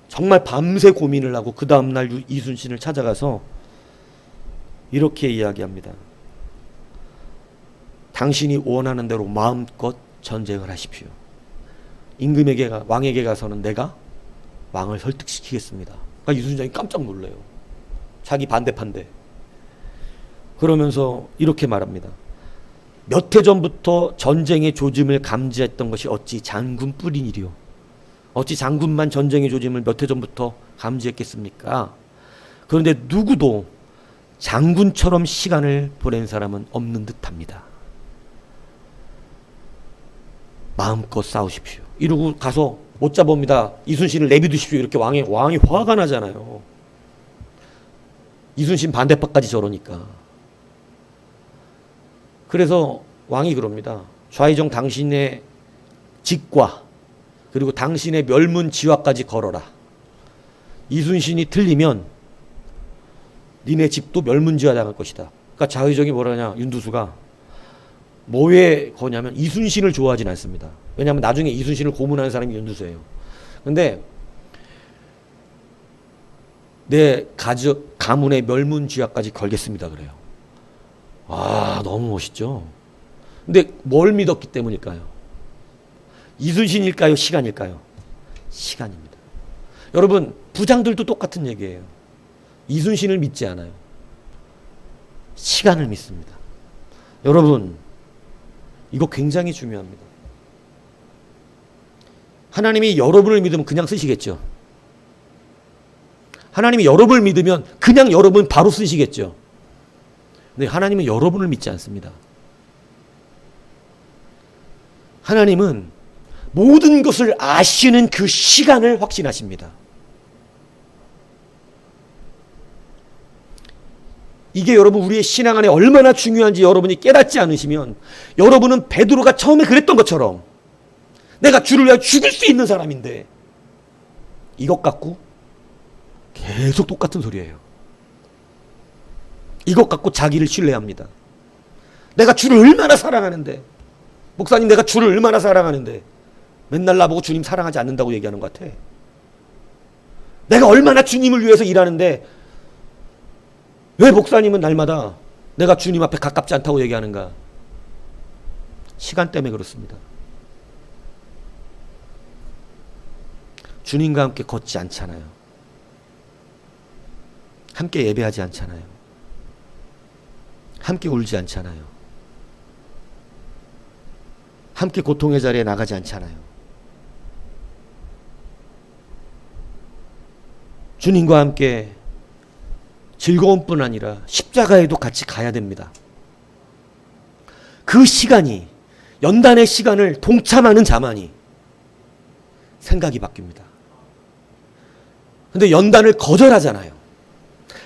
정말 밤새 고민을 하고 그 다음날 이순신을 찾아가서 이렇게 이야기합니다. 당신이 원하는 대로 마음껏 전쟁을 하십시오. 임금에게 왕에게 가서는 내가 왕을 설득시키겠습니다. 그러니까 이순신이 깜짝 놀래요. 자기 반대판데. 그러면서 이렇게 말합니다. 몇 해 전부터 전쟁의 조짐을 감지했던 것이 어찌 장군뿐인 일이요. 어찌 장군만 전쟁의 조짐을 몇 해 전부터 감지했겠습니까? 그런데 누구도 장군처럼 시간을 보낸 사람은 없는 듯합니다. 마음껏 싸우십시오. 이러고 가서 못 잡읍니다. 이순신을 내비두십시오. 이렇게 왕이 화가 나잖아요. 이순신 반대파까지 저러니까. 그래서 왕이 그럽니다. 좌의정 당신의 직과 그리고 당신의 멸문지화까지 걸어라. 이순신이 틀리면 니네 집도 멸문지화 당할 것이다. 그러니까 좌의정이 뭐라냐, 윤두수가 뭐에 거냐면 이순신을 좋아하진 않습니다. 왜냐하면 나중에 이순신을 고문하는 사람이 윤두수예요. 근데 내 가문의 멸문지화까지 걸겠습니다 그래요. 와, 너무 멋있죠. 근데 뭘 믿었기 때문일까요? 이순신일까요? 시간일까요? 시간입니다. 여러분, 부장들도 똑같은 얘기예요. 이순신을 믿지 않아요. 시간을 믿습니다. 여러분, 이거 굉장히 중요합니다. 하나님이 여러분을 믿으면 그냥 쓰시겠죠. 하나님이 여러분을 믿으면 그냥 여러분 바로 쓰시겠죠. 근데 하나님은 여러분을 믿지 않습니다. 하나님은 모든 것을 아시는 그 시간을 확신하십니다. 이게 여러분 우리의 신앙 안에 얼마나 중요한지 여러분이 깨닫지 않으시면 여러분은 베드로가 처음에 그랬던 것처럼 내가 주를 위하여 죽을 수 있는 사람인데 이것 갖고 계속 똑같은 소리예요. 이것 갖고 자기를 신뢰합니다. 내가 주를 얼마나 사랑하는데, 목사님 내가 주를 얼마나 사랑하는데 맨날 나보고 주님 사랑하지 않는다고 얘기하는 것 같아. 내가 얼마나 주님을 위해서 일하는데 왜 목사님은 날마다 내가 주님 앞에 가깝지 않다고 얘기하는가? 시간 때문에 그렇습니다. 주님과 함께 걷지 않잖아요. 함께 예배하지 않잖아요. 함께 울지 않잖아요. 함께 고통의 자리에 나가지 않잖아요. 주님과 함께 즐거운 뿐 아니라 십자가에도 같이 가야 됩니다. 그 시간이, 연단의 시간을 동참하는 자만이 생각이 바뀝니다. 근데 연단을 거절하잖아요.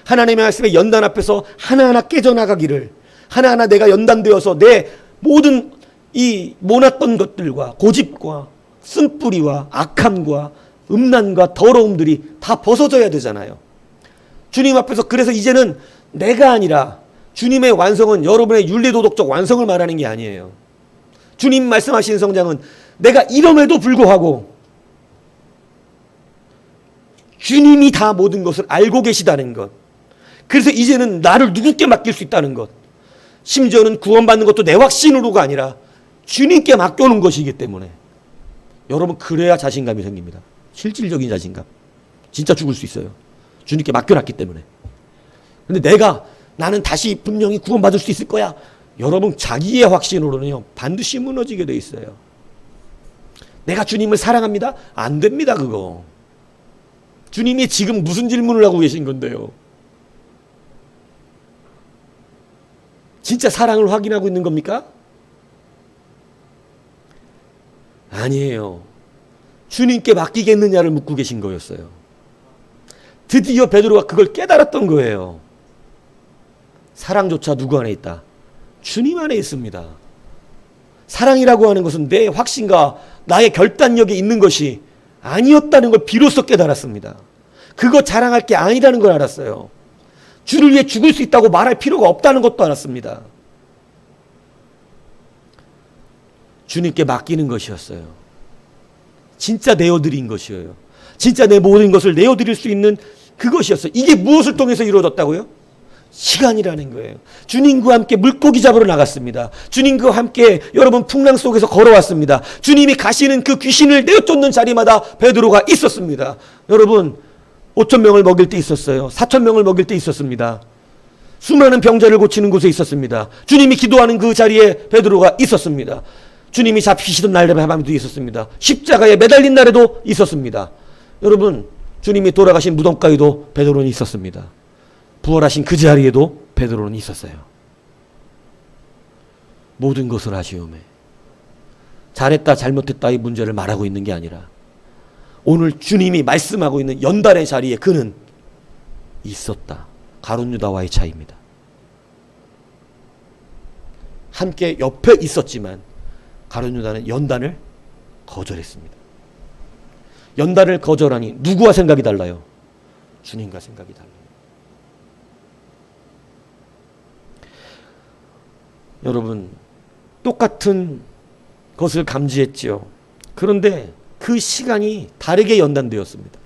하나님의 말씀에 연단 앞에서 하나하나 깨져나가기를, 하나하나 내가 연단되어서 내 모든 이 모났던 것들과 고집과 쓴뿌리와 악함과 음란과 더러움들이 다 벗어져야 되잖아요. 주님 앞에서. 그래서 이제는 내가 아니라 주님의 완성은 여러분의 윤리도덕적 완성을 말하는 게 아니에요. 주님 말씀하신 성장은 내가 이럼에도 불구하고 주님이 다 모든 것을 알고 계시다는 것. 그래서 이제는 나를 누구께 맡길 수 있다는 것. 심지어는 구원받는 것도 내 확신으로가 아니라 주님께 맡겨놓은 것이기 때문에 여러분 그래야 자신감이 생깁니다. 실질적인 자신감. 진짜 죽을 수 있어요. 주님께 맡겨놨기 때문에. 근데 나는 다시 분명히 구원받을 수 있을 거야. 여러분 자기의 확신으로는요 반드시 무너지게 돼 있어요. 내가 주님을 사랑합니다? 안 됩니다 그거. 주님이 지금 무슨 질문을 하고 계신 건데요. 진짜 사랑을 확인하고 있는 겁니까? 아니에요. 주님께 맡기겠느냐를 묻고 계신 거였어요. 드디어 베드로가 그걸 깨달았던 거예요. 사랑조차 누구 안에 있다? 주님 안에 있습니다. 사랑이라고 하는 것은 내 확신과 나의 결단력에 있는 것이 아니었다는 걸 비로소 깨달았습니다. 그거 자랑할 게 아니라는 걸 알았어요. 주를 위해 죽을 수 있다고 말할 필요가 없다는 것도 알았습니다. 주님께 맡기는 것이었어요. 진짜 내어드린 것이에요. 진짜 내 모든 것을 내어드릴 수 있는 그것이었어요. 이게 무엇을 통해서 이루어졌다고요? 시간이라는 거예요. 주님과 함께 물고기 잡으러 나갔습니다. 주님과 함께 여러분 풍랑 속에서 걸어왔습니다. 주님이 가시는 그 귀신을 내어쫓는 자리마다 베드로가 있었습니다. 여러분 5,000명을 먹일 때 있었어요. 4,000명을 먹일 때 있었습니다. 수많은 병자를 고치는 곳에 있었습니다. 주님이 기도하는 그 자리에 베드로가 있었습니다. 주님이 잡히시던 날에도 있었습니다. 십자가에 매달린 날에도 있었습니다. 여러분 주님이 돌아가신 무덤가에도 베드로는 있었습니다. 부활하신 그 자리에도 베드로는 있었어요. 모든 것을 아시오매. 잘했다 잘못했다 이 문제를 말하고 있는 게 아니라 오늘 주님이 말씀하고 있는 연단의 자리에 그는 있었다. 가룟 유다와의 차이입니다. 함께 옆에 있었지만 가룟 유다는 연단을 거절했습니다. 연단을 거절하니 누구와 생각이 달라요? 주님과 생각이 달라요. 여러분 똑같은 것을 감지했지요. 그런데 그 시간이 다르게 연단되었습니다.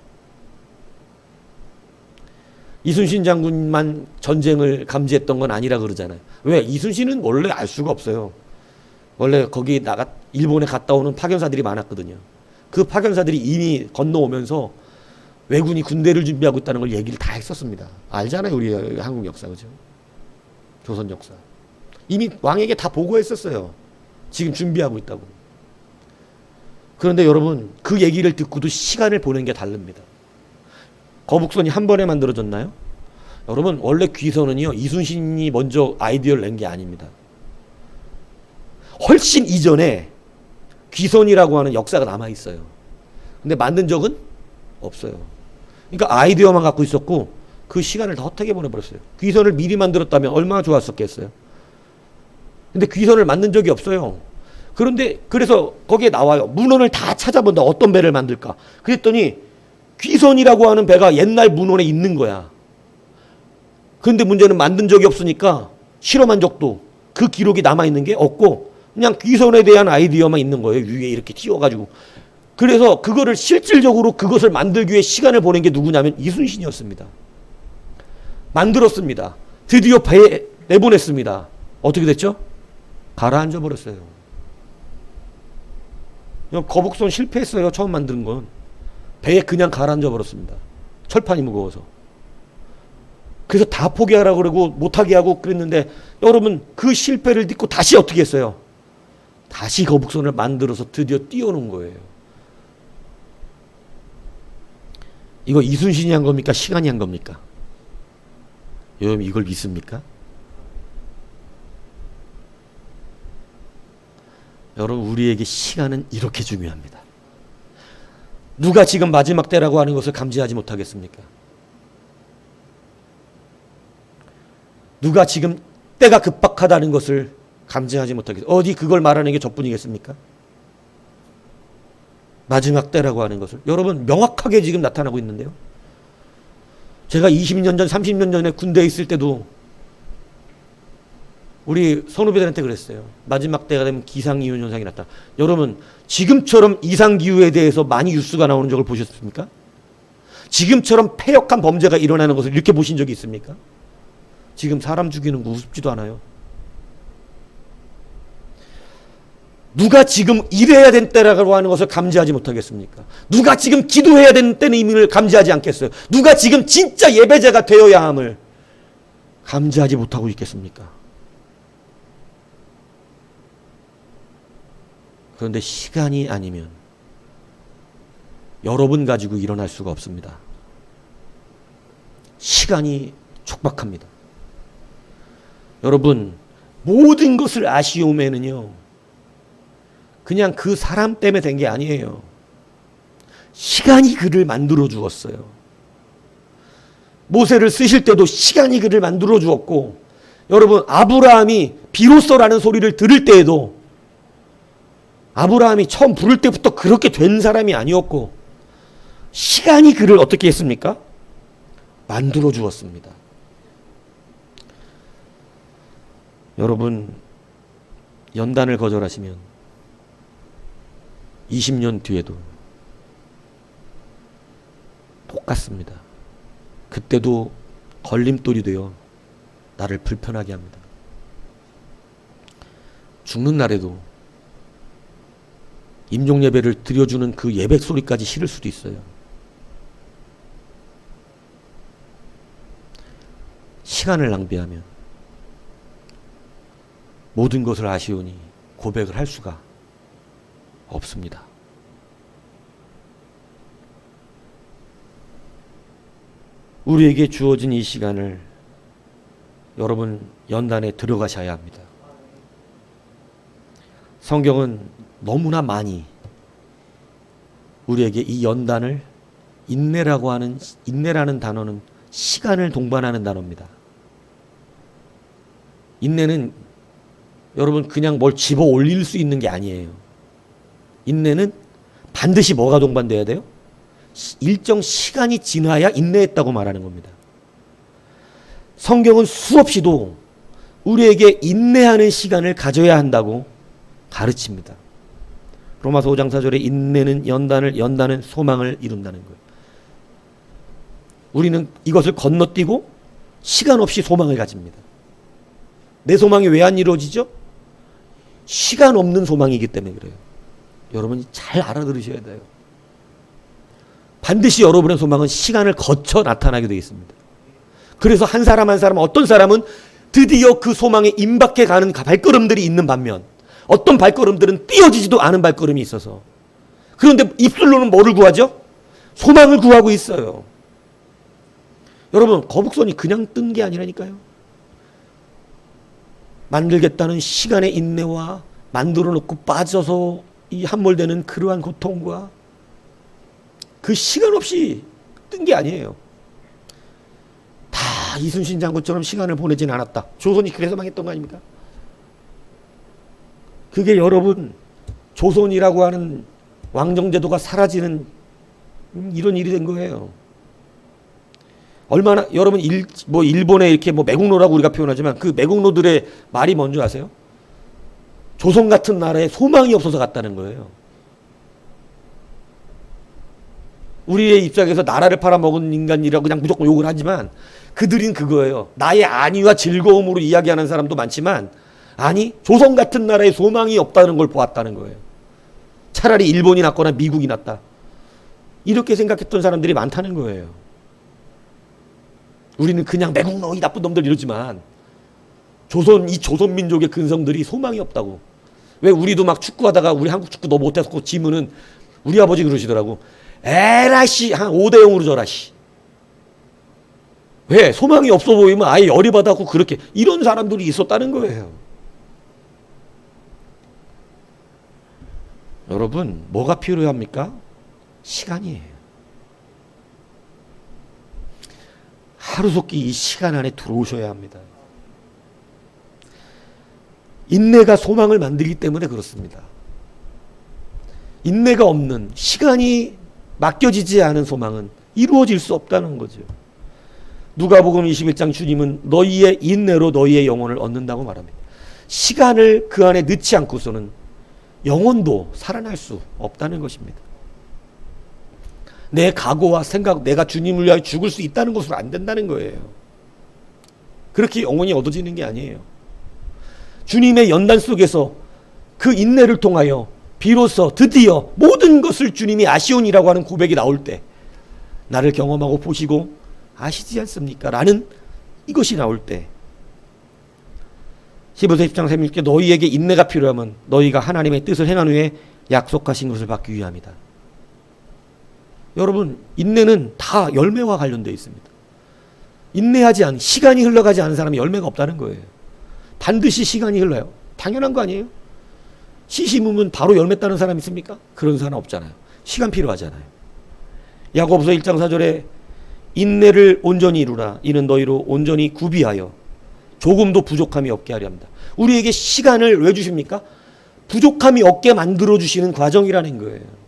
이순신 장군만 전쟁을 감지했던 건 아니라 그러잖아요. 왜? 이순신은 원래 알 수가 없어요. 원래 거기 일본에 갔다 오는 파견사들이 많았거든요. 그 파견사들이 이미 건너오면서 왜군이 군대를 준비하고 있다는 걸 얘기를 다 했었습니다. 알잖아요. 우리 한국 역사, 그죠? 조선 역사. 이미 왕에게 다 보고했었어요. 지금 준비하고 있다고. 그런데 여러분 그 얘기를 듣고도 시간을 보내는 게 다릅니다. 거북선이 한 번에 만들어졌나요? 여러분 원래 귀선은요 이순신이 먼저 아이디어를 낸 게 아닙니다. 훨씬 이전에 귀선이라고 하는 역사가 남아 있어요. 근데 만든 적은 없어요. 그러니까 아이디어만 갖고 있었고 그 시간을 다 헛되게 보내버렸어요. 귀선을 미리 만들었다면 얼마나 좋았었겠어요. 근데 귀선을 만든 적이 없어요. 그런데 그래서 거기에 나와요. 문헌을 다 찾아본다. 어떤 배를 만들까. 그랬더니 귀선이라고 하는 배가 옛날 문헌에 있는 거야. 그런데 문제는 만든 적이 없으니까 실험한 적도 그 기록이 남아있는 게 없고 그냥 귀선에 대한 아이디어만 있는 거예요. 위에 이렇게 띄워가지고. 그래서 그거를 실질적으로 그것을 만들기 위해 시간을 보낸 게 누구냐면 이순신이었습니다. 만들었습니다. 드디어 배에 내보냈습니다. 어떻게 됐죠? 가라앉아 버렸어요. 거북선 실패했어요. 처음 만든 건. 배에 그냥 가라앉아 버렸습니다. 철판이 무거워서. 그래서 다 포기하라고 그러고 못하게 하고 그랬는데 여러분 그 실패를 딛고 다시 어떻게 했어요? 다시 거북선을 만들어서 드디어 띄워놓은 거예요. 이거 이순신이 한 겁니까? 시간이 한 겁니까? 여러분 이걸 믿습니까? 여러분 우리에게 시간은 이렇게 중요합니다. 누가 지금 마지막 때라고 하는 것을 감지하지 못하겠습니까? 누가 지금 때가 급박하다는 것을 감지하지 못하겠습니까? 어디 그걸 말하는 게 저뿐이겠습니까? 마지막 때라고 하는 것을 여러분 명확하게 지금 나타나고 있는데요. 제가 20년 전 30년 전에 군대에 있을 때도 우리 선후배들한테 그랬어요. 마지막 때가 되면 기상이온 현상이 나타나. 여러분 지금처럼 이상기후에 대해서 많이 뉴스가 나오는 적을 보셨습니까? 지금처럼 패역한 범죄가 일어나는 것을 이렇게 보신 적이 있습니까? 지금 사람 죽이는 거 우습지도 않아요. 누가 지금 이래야 된 때라고 하는 것을 감지하지 못하겠습니까? 누가 지금 기도해야 되는 때는 의미를 감지하지 않겠어요? 누가 지금 진짜 예배자가 되어야 함을 감지하지 못하고 있겠습니까? 그런데 시간이 아니면 여러분 가지고 일어날 수가 없습니다. 시간이 촉박합니다. 여러분 모든 것을 아쉬움에는요 그냥 그 사람 때문에 된 게 아니에요. 시간이 그를 만들어 주었어요. 모세를 쓰실 때도 시간이 그를 만들어 주었고 여러분 아브라함이 비로소라는 소리를 들을 때에도 아브라함이 처음 부를 때부터 그렇게 된 사람이 아니었고 시간이 그를 어떻게 했습니까? 만들어 주었습니다. 여러분 연단을 거절하시면 20년 뒤에도 똑같습니다. 그때도 걸림돌이 되어 나를 불편하게 합니다. 죽는 날에도 임종 예배를 드려주는 그 예배 소리까지 싫을 수도 있어요. 시간을 낭비하면 모든 것을 아쉬우니 고백을 할 수가 없습니다. 우리에게 주어진 이 시간을 여러분 연단에 들어가셔야 합니다. 성경은 너무나 많이 우리에게 이 연단을 인내라는 단어는 시간을 동반하는 단어입니다. 인내는 여러분 그냥 뭘 집어 올릴 수 있는 게 아니에요. 인내는 반드시 뭐가 동반돼야 돼요? 일정 시간이 지나야 인내했다고 말하는 겁니다. 성경은 수없이도 우리에게 인내하는 시간을 가져야 한다고 가르칩니다. 로마서 5장 4절에 인내는 연단은 소망을 이룬다는 거예요. 우리는 이것을 건너뛰고 시간 없이 소망을 가집니다. 내 소망이 왜 안 이루어지죠? 시간 없는 소망이기 때문에 그래요. 여러분이 잘 알아들으셔야 돼요. 반드시 여러분의 소망은 시간을 거쳐 나타나게 되어 있습니다. 그래서 한 사람 한 사람 어떤 사람은 드디어 그 소망에 임박해 가는 발걸음들이 있는 반면 어떤 발걸음들은 띄어지지도 않은 발걸음이 있어서 그런데 입술로는 뭐를 구하죠? 소망을 구하고 있어요. 여러분, 거북선이 그냥 뜬 게 아니라니까요. 만들겠다는 시간의 인내와 만들어 놓고 빠져서 이 함몰되는 그러한 고통과 그 시간 없이 뜬 게 아니에요. 다 이순신 장군처럼 시간을 보내진 않았다. 조선이 그래서 망했던 거 아닙니까? 그게 여러분, 조선이라고 하는 왕정제도가 사라지는 이런 일이 된 거예요. 얼마나 여러분 일본에 이렇게 매국노라고 우리가 표현하지만 그 매국노들의 말이 뭔지 아세요? 조선 같은 나라에 소망이 없어서 갔다는 거예요. 우리의 입장에서 나라를 팔아먹은 인간이라고 그냥 무조건 욕을 하지만 그들은 그거예요. 나의 안위와 즐거움으로 이야기하는 사람도 많지만 아니, 조선 같은 나라에 소망이 없다는 걸 보았다는 거예요. 차라리 일본이 낫거나 미국이 낫다. 이렇게 생각했던 사람들이 많다는 거예요. 우리는 그냥 매국노 이 나쁜 놈들 이러지만 이 조선 민족의 근성들이 소망이 없다고. 왜 우리도 막 축구하다가 우리 한국 축구 너 못해서 지면은 우리 아버지 그러시더라고. 에라씨 한 5대0으로 져라 씨. 왜? 소망이 없어 보이면 아예 열이 받아갖고 그렇게 이런 사람들이 있었다는 거예요. 여러분, 뭐가 필요합니까? 시간이에요. 하루속히 이 시간 안에 들어오셔야 합니다. 인내가 소망을 만들기 때문에 그렇습니다. 인내가 없는, 시간이 맡겨지지 않은 소망은 이루어질 수 없다는 거죠. 누가복음 21장 주님은 너희의 인내로 너희의 영혼을 얻는다고 말합니다. 시간을 그 안에 넣지 않고서는 영혼도 살아날 수 없다는 것입니다. 내 각오와 생각, 내가 주님을 위하여 죽을 수 있다는 것으로 안 된다는 거예요. 그렇게 영혼이 얻어지는 게 아니에요. 주님의 연단 속에서 그 인내를 통하여 비로소 드디어 모든 것을 주님이 아시온이라고 하는 고백이 나올 때 나를 경험하고 보시고 아시지 않습니까? 라는 이것이 나올 때 히브리서 10장 36절 너희에게 인내가 필요하면 너희가 하나님의 뜻을 행한 후에 약속하신 것을 받기 위함이다. 여러분, 인내는 다 열매와 관련되어 있습니다. 인내하지 않은, 시간이 흘러가지 않은 사람이 열매가 없다는 거예요. 반드시 시간이 흘러요. 당연한 거 아니에요? 씨 심으면 바로 열매 따는 사람 있습니까? 그런 사람 없잖아요. 시간 필요하잖아요. 야고보서 1장 4절에 인내를 온전히 이루라. 이는 너희로 온전히 구비하여 조금도 부족함이 없게 하려 합니다. 우리에게 시간을 왜 주십니까? 부족함이 없게 만들어 주시는 과정이라는 거예요.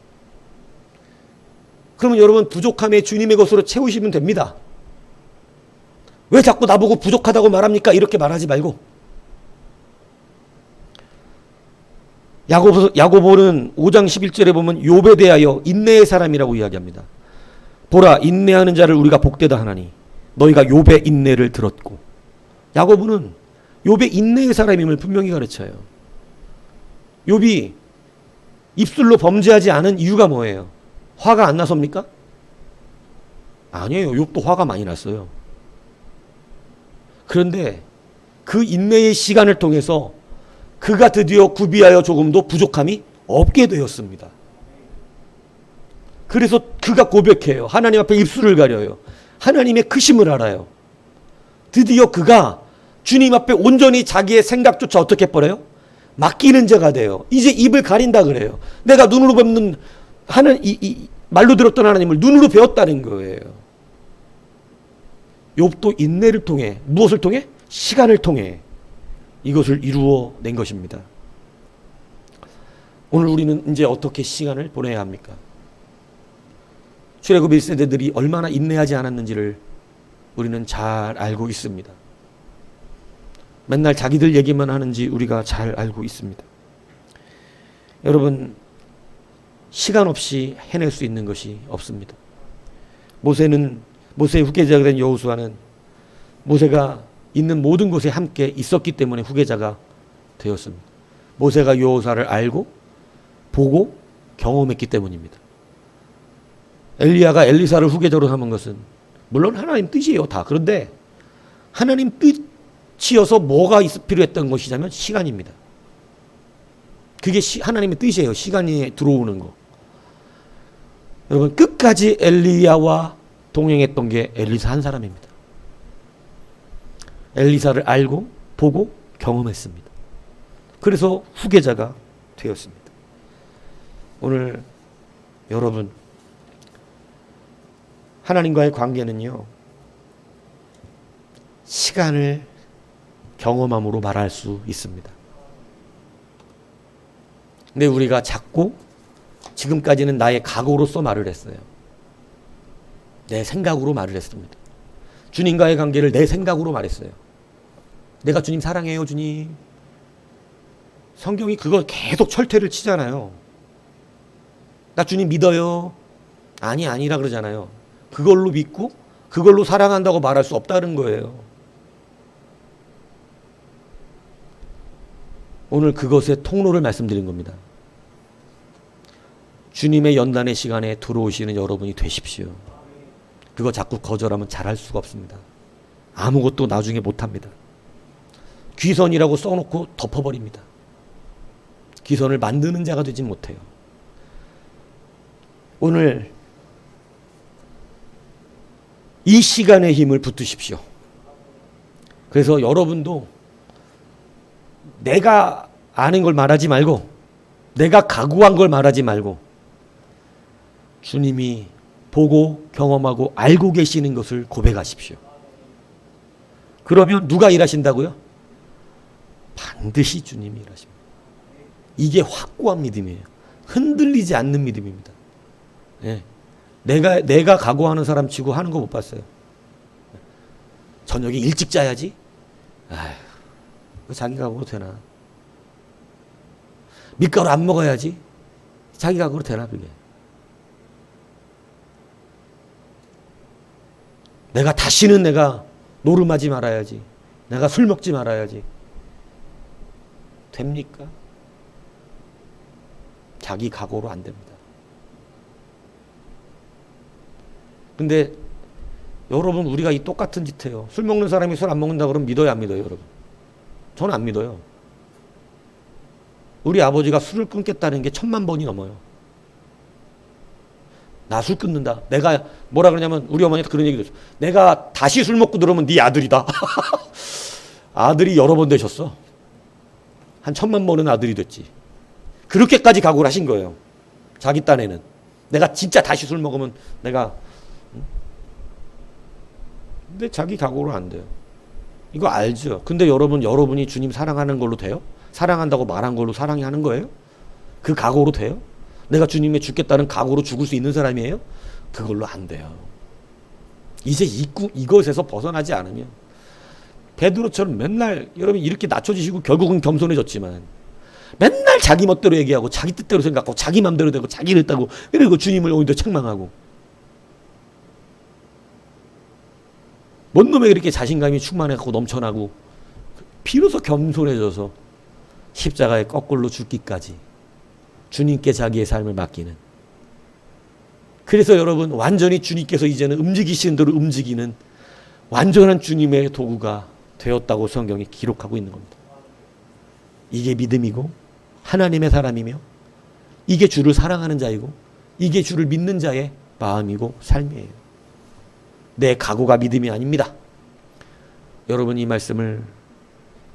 그러면 여러분, 부족함에 주님의 것으로 채우시면 됩니다. 왜 자꾸 나보고 부족하다고 말합니까? 이렇게 말하지 말고. 야고보는 5장 11절에 보면 욥에 대하여 인내의 사람이라고 이야기합니다. 보라, 인내하는 자를 우리가 복되다 하나니 너희가 욥의 인내를 들었고. 야고보는 욥의 인내의 사람임을 분명히 가르쳐요. 욥이 입술로 범죄하지 않은 이유가 뭐예요? 화가 안 나섭니까? 아니에요. 욥도 화가 많이 났어요. 그런데 그 인내의 시간을 통해서 그가 드디어 구비하여 조금도 부족함이 없게 되었습니다. 그래서 그가 고백해요. 하나님 앞에 입술을 가려요. 하나님의 크심을 알아요. 드디어 그가 주님 앞에 온전히 자기의 생각조차 어떻게 해버려요? 맡기는 자가 돼요. 이제 입을 가린다 그래요. 내가 눈으로 뵙는 말로 들었던 하나님을 눈으로 배웠다는 거예요. 욥도 인내를 통해, 무엇을 통해? 시간을 통해 이것을 이루어 낸 것입니다. 오늘 우리는 이제 어떻게 시간을 보내야 합니까? 출애굽 1세대들이 얼마나 인내하지 않았는지를 우리는 잘 알고 있습니다. 맨날 자기들 얘기만 하는지 우리가 잘 알고 있습니다. 여러분, 시간 없이 해낼 수 있는 것이 없습니다. 모세의 후계자가 된 여호수아는 모세가 있는 모든 곳에 함께 있었기 때문에 후계자가 되었습니다. 모세가 여호수아를 알고 보고 경험했기 때문입니다. 엘리야가 엘리사를 후계자로 삼은 것은 물론 하나님 뜻이에요, 다. 그런데 하나님 뜻이어서 뭐가 필요했던 것이냐면 시간입니다. 그게 하나님의 뜻이에요. 시간이 들어오는 거. 여러분 끝까지 엘리야와 동행했던 게 엘리사 한 사람입니다. 엘리사를 알고 보고 경험했습니다. 그래서 후계자가 되었습니다. 오늘 여러분 하나님과의 관계는요, 시간을 경험함으로 말할 수 있습니다. 근데 우리가 자꾸 지금까지는 나의 각오로서 말을 했어요. 내 생각으로 말을 했습니다. 주님과의 관계를 내 생각으로 말했어요. 내가 주님 사랑해요, 주님. 성경이 그걸 계속 철퇴를 치잖아요. 나 주님 믿어요. 아니라 그러잖아요. 그걸로 믿고 그걸로 사랑한다고 말할 수 없다는 거예요. 오늘 그것의 통로를 말씀드린 겁니다. 주님의 연단의 시간에 들어오시는 여러분이 되십시오. 그거 자꾸 거절하면 잘할 수가 없습니다. 아무것도 나중에 못합니다. 귀선이라고 써놓고 덮어버립니다. 귀선을 만드는 자가 되지 못해요. 오늘 이 시간의 힘을 붙드십시오. 그래서 여러분도 내가 아는 걸 말하지 말고, 내가 각오한 걸 말하지 말고, 주님이 보고 경험하고 알고 계시는 것을 고백하십시오. 그러면 누가 일하신다고요? 반드시 주님이 일하십니다. 이게 확고한 믿음이에요. 흔들리지 않는 믿음입니다. 예. 내가 각오하는 사람 치고 하는 거 못 봤어요. 저녁에 일찍 자야지. 아휴, 자기 각오로 되나? 밀가루 안 먹어야지. 자기 각오로 되나 그게? 다시는 내가 노름하지 말아야지. 내가 술 먹지 말아야지. 됩니까? 자기 각오로 안 됩니다. 근데 여러분 우리가 이 똑같은 짓 해요. 술 먹는 사람이 술 안 먹는다 그러면 믿어요, 안 믿어요, 여러분? 저는 안 믿어요. 우리 아버지가 술을 끊겠다는 게 1000만 번이 넘어요. 나 술 끊는다. 내가 뭐라 그러냐면 우리 어머니한테 그런 얘기도 했어. 내가 다시 술 먹고 들어오면 네 아들이다. 아들이 여러 번 되셨어. 한 1000만 번은 아들이 됐지. 그렇게까지 각오를 하신 거예요. 자기 딴에는. 내가 진짜 다시 술 먹으면 내가. 근데 자기 각오로 안 돼요. 이거 알죠? 근데 여러분이 주님 사랑하는 걸로 돼요? 사랑한다고 말한 걸로 사랑이 하는 거예요? 그 각오로 돼요? 내가 주님의 죽겠다는 각오로 죽을 수 있는 사람이에요? 그걸로 안 돼요. 이제 이것에서 벗어나지 않으면 베드로처럼 맨날 여러분 이렇게 낮춰지시고 결국은 겸손해졌지만 맨날 자기 멋대로 얘기하고 자기 뜻대로 생각하고 자기 맘대로 되고 자기를 했다고 그리고 주님을 오히려 책망하고 뭔 놈에 그렇게 자신감이 충만하고 넘쳐나고 비로소 겸손해져서 십자가에 거꾸로 죽기까지 주님께 자기의 삶을 맡기는. 그래서 여러분 완전히 주님께서 이제는 움직이시는 대로 움직이는 완전한 주님의 도구가 되었다고 성경이 기록하고 있는 겁니다. 이게 믿음이고 하나님의 사람이며 이게 주를 사랑하는 자이고 이게 주를 믿는 자의 마음이고 삶이에요. 내 각오가 믿음이 아닙니다. 여러분 이 말씀을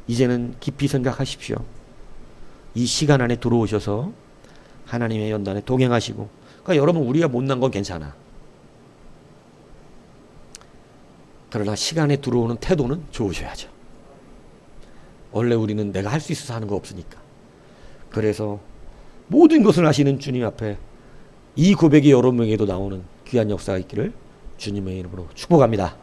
이제는 깊이 생각하십시오. 이 시간 안에 들어오셔서 하나님의 연단에 동행하시고, 그러니까 여러분 우리가 못난 건 괜찮아. 그러나 시간에 들어오는 태도는 좋으셔야죠. 원래 우리는 내가 할 수 있어서 하는 거 없으니까. 그래서 모든 것을 하시는 주님 앞에 이 고백이 여러분에게도 나오는 귀한 역사가 있기를 주님의 이름으로 축복합니다.